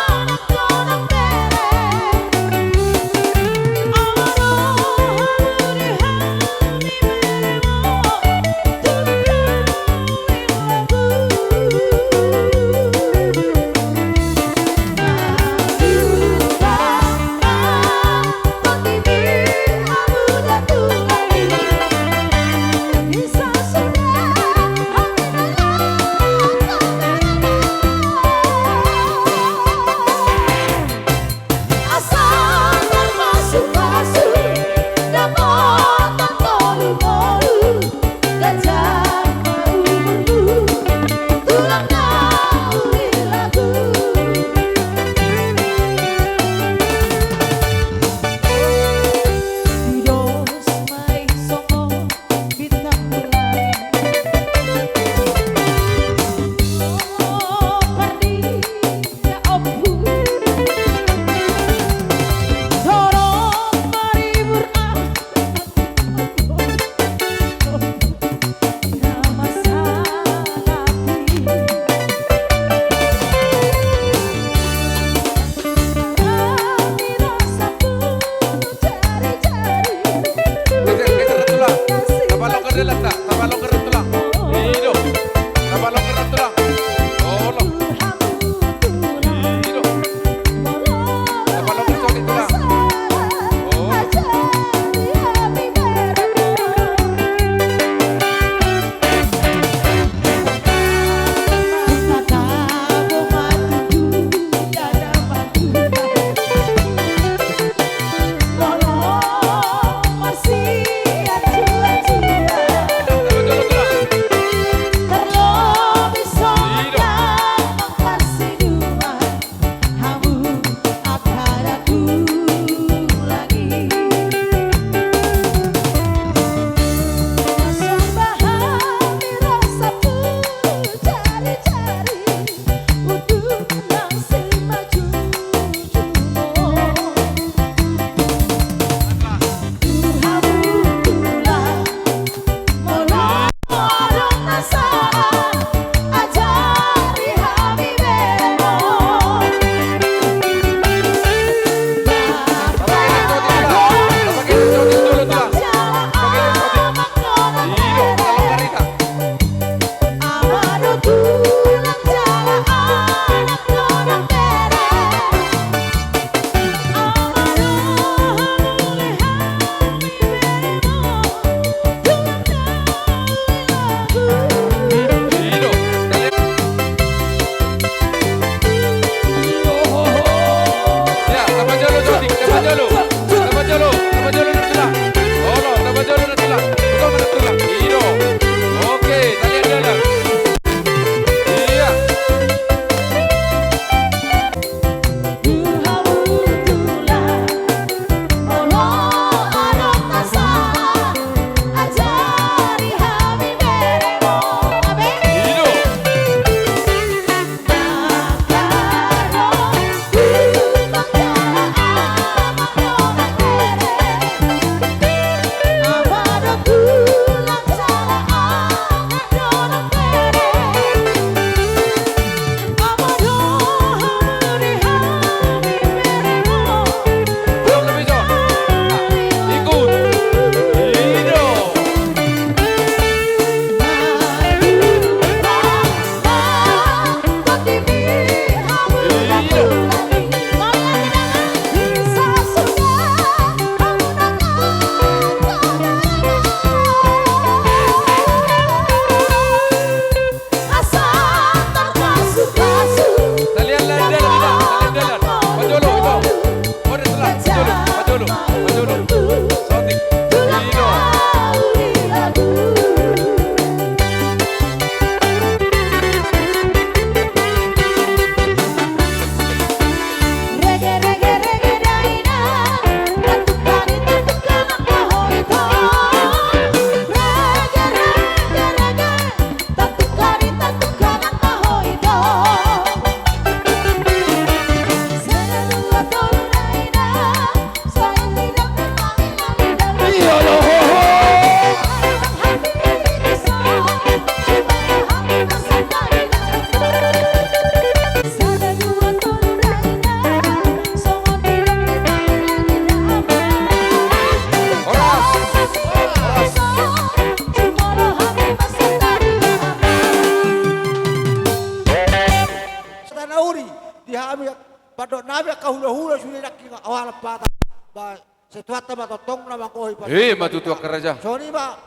uri di hami padok nabi ka hula-hula sudah nak awal pata ba setuat ma totong na mangkoi pa matutu karaja. soni ba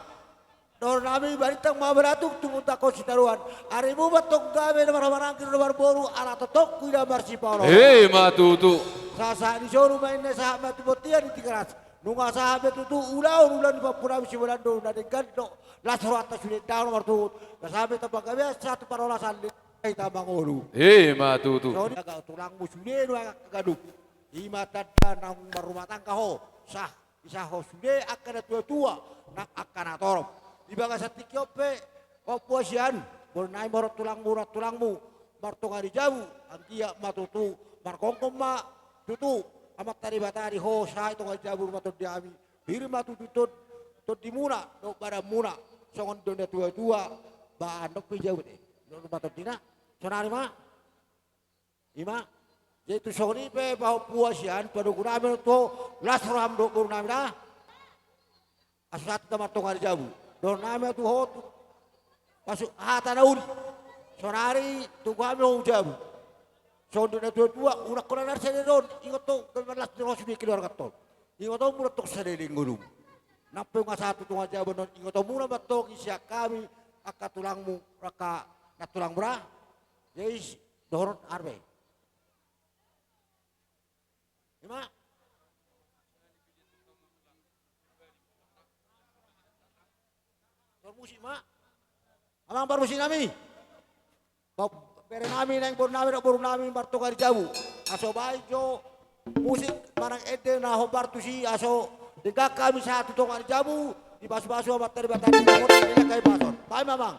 dor nabi baritang ma beratuk tumunta ko sitaruan ari mo batok gabe na marang nomor boru ara totok kuida marsi paulo Matutu. Sasa di soru main sa matu botia di tikaras nunga sahabat itu ulan di papura bisi belando na de gando la sorata sudah daun martu sahabat tabaga satu parola sandi kita mangolu Matutu. soni agak tulang musude no agak gaduk ima tadda nang rumah tangga ho sah isa ho sude akan tua-tua nak akan atorop di baga satikiope oposian bornai morot tulangmu martonga di jabu antia matutu markongkom ma tutu amak tari batari ho sah itu ngai jabu matot diami hiri matutu tot di muna do bara muna songon donda tua-tua ba andok pi jabu deh do matot dina sonari ma ima yaitu soni pe bahwa puasian pada gurame to lasram do gurame na asat ta martonga di jabu do name tu ho masuk hata naun sonari tu kami mau jabu sondo na dua unak kona nar sede don ingot to kemelas terus di keluar katol ingot to mura tok sede ngulum nape nga satu tu jabu non ingot to mura batok isya kami akatulangmu raka natulang bra yeis dohon arbe ima Permusi ma amang permusi nami pere nami nang boru nami barto kari jabu aso baijo musik marang ede na ho bartusi aso dega kami satu tong kari jabu di basu-basu batari batari ko ni kai pasor pai mamang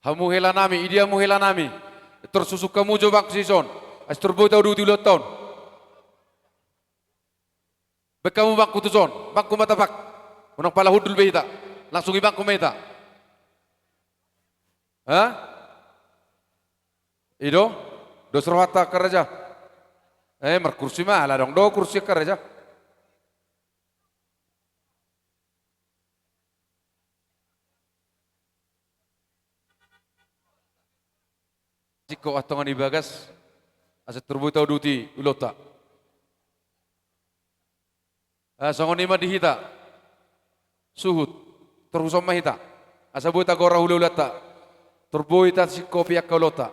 Hamu hela nami, idia mu hela nami. Tersusuk kamu jobak sison. Asturbo tau du tiloton. Bekamu bangku tuson, bangku mata bak. Unang pala hudul beita. Langsung ibangku meta. Hah? Ido? Do serwata keraja. Merkursi malah dong, do kursi keraja. Jiko atongan ibagas, asa turbuta duti ulota. Songon ima dihita, suhut terusom mahita asabuta gora hulu lata turboita si kopi akalota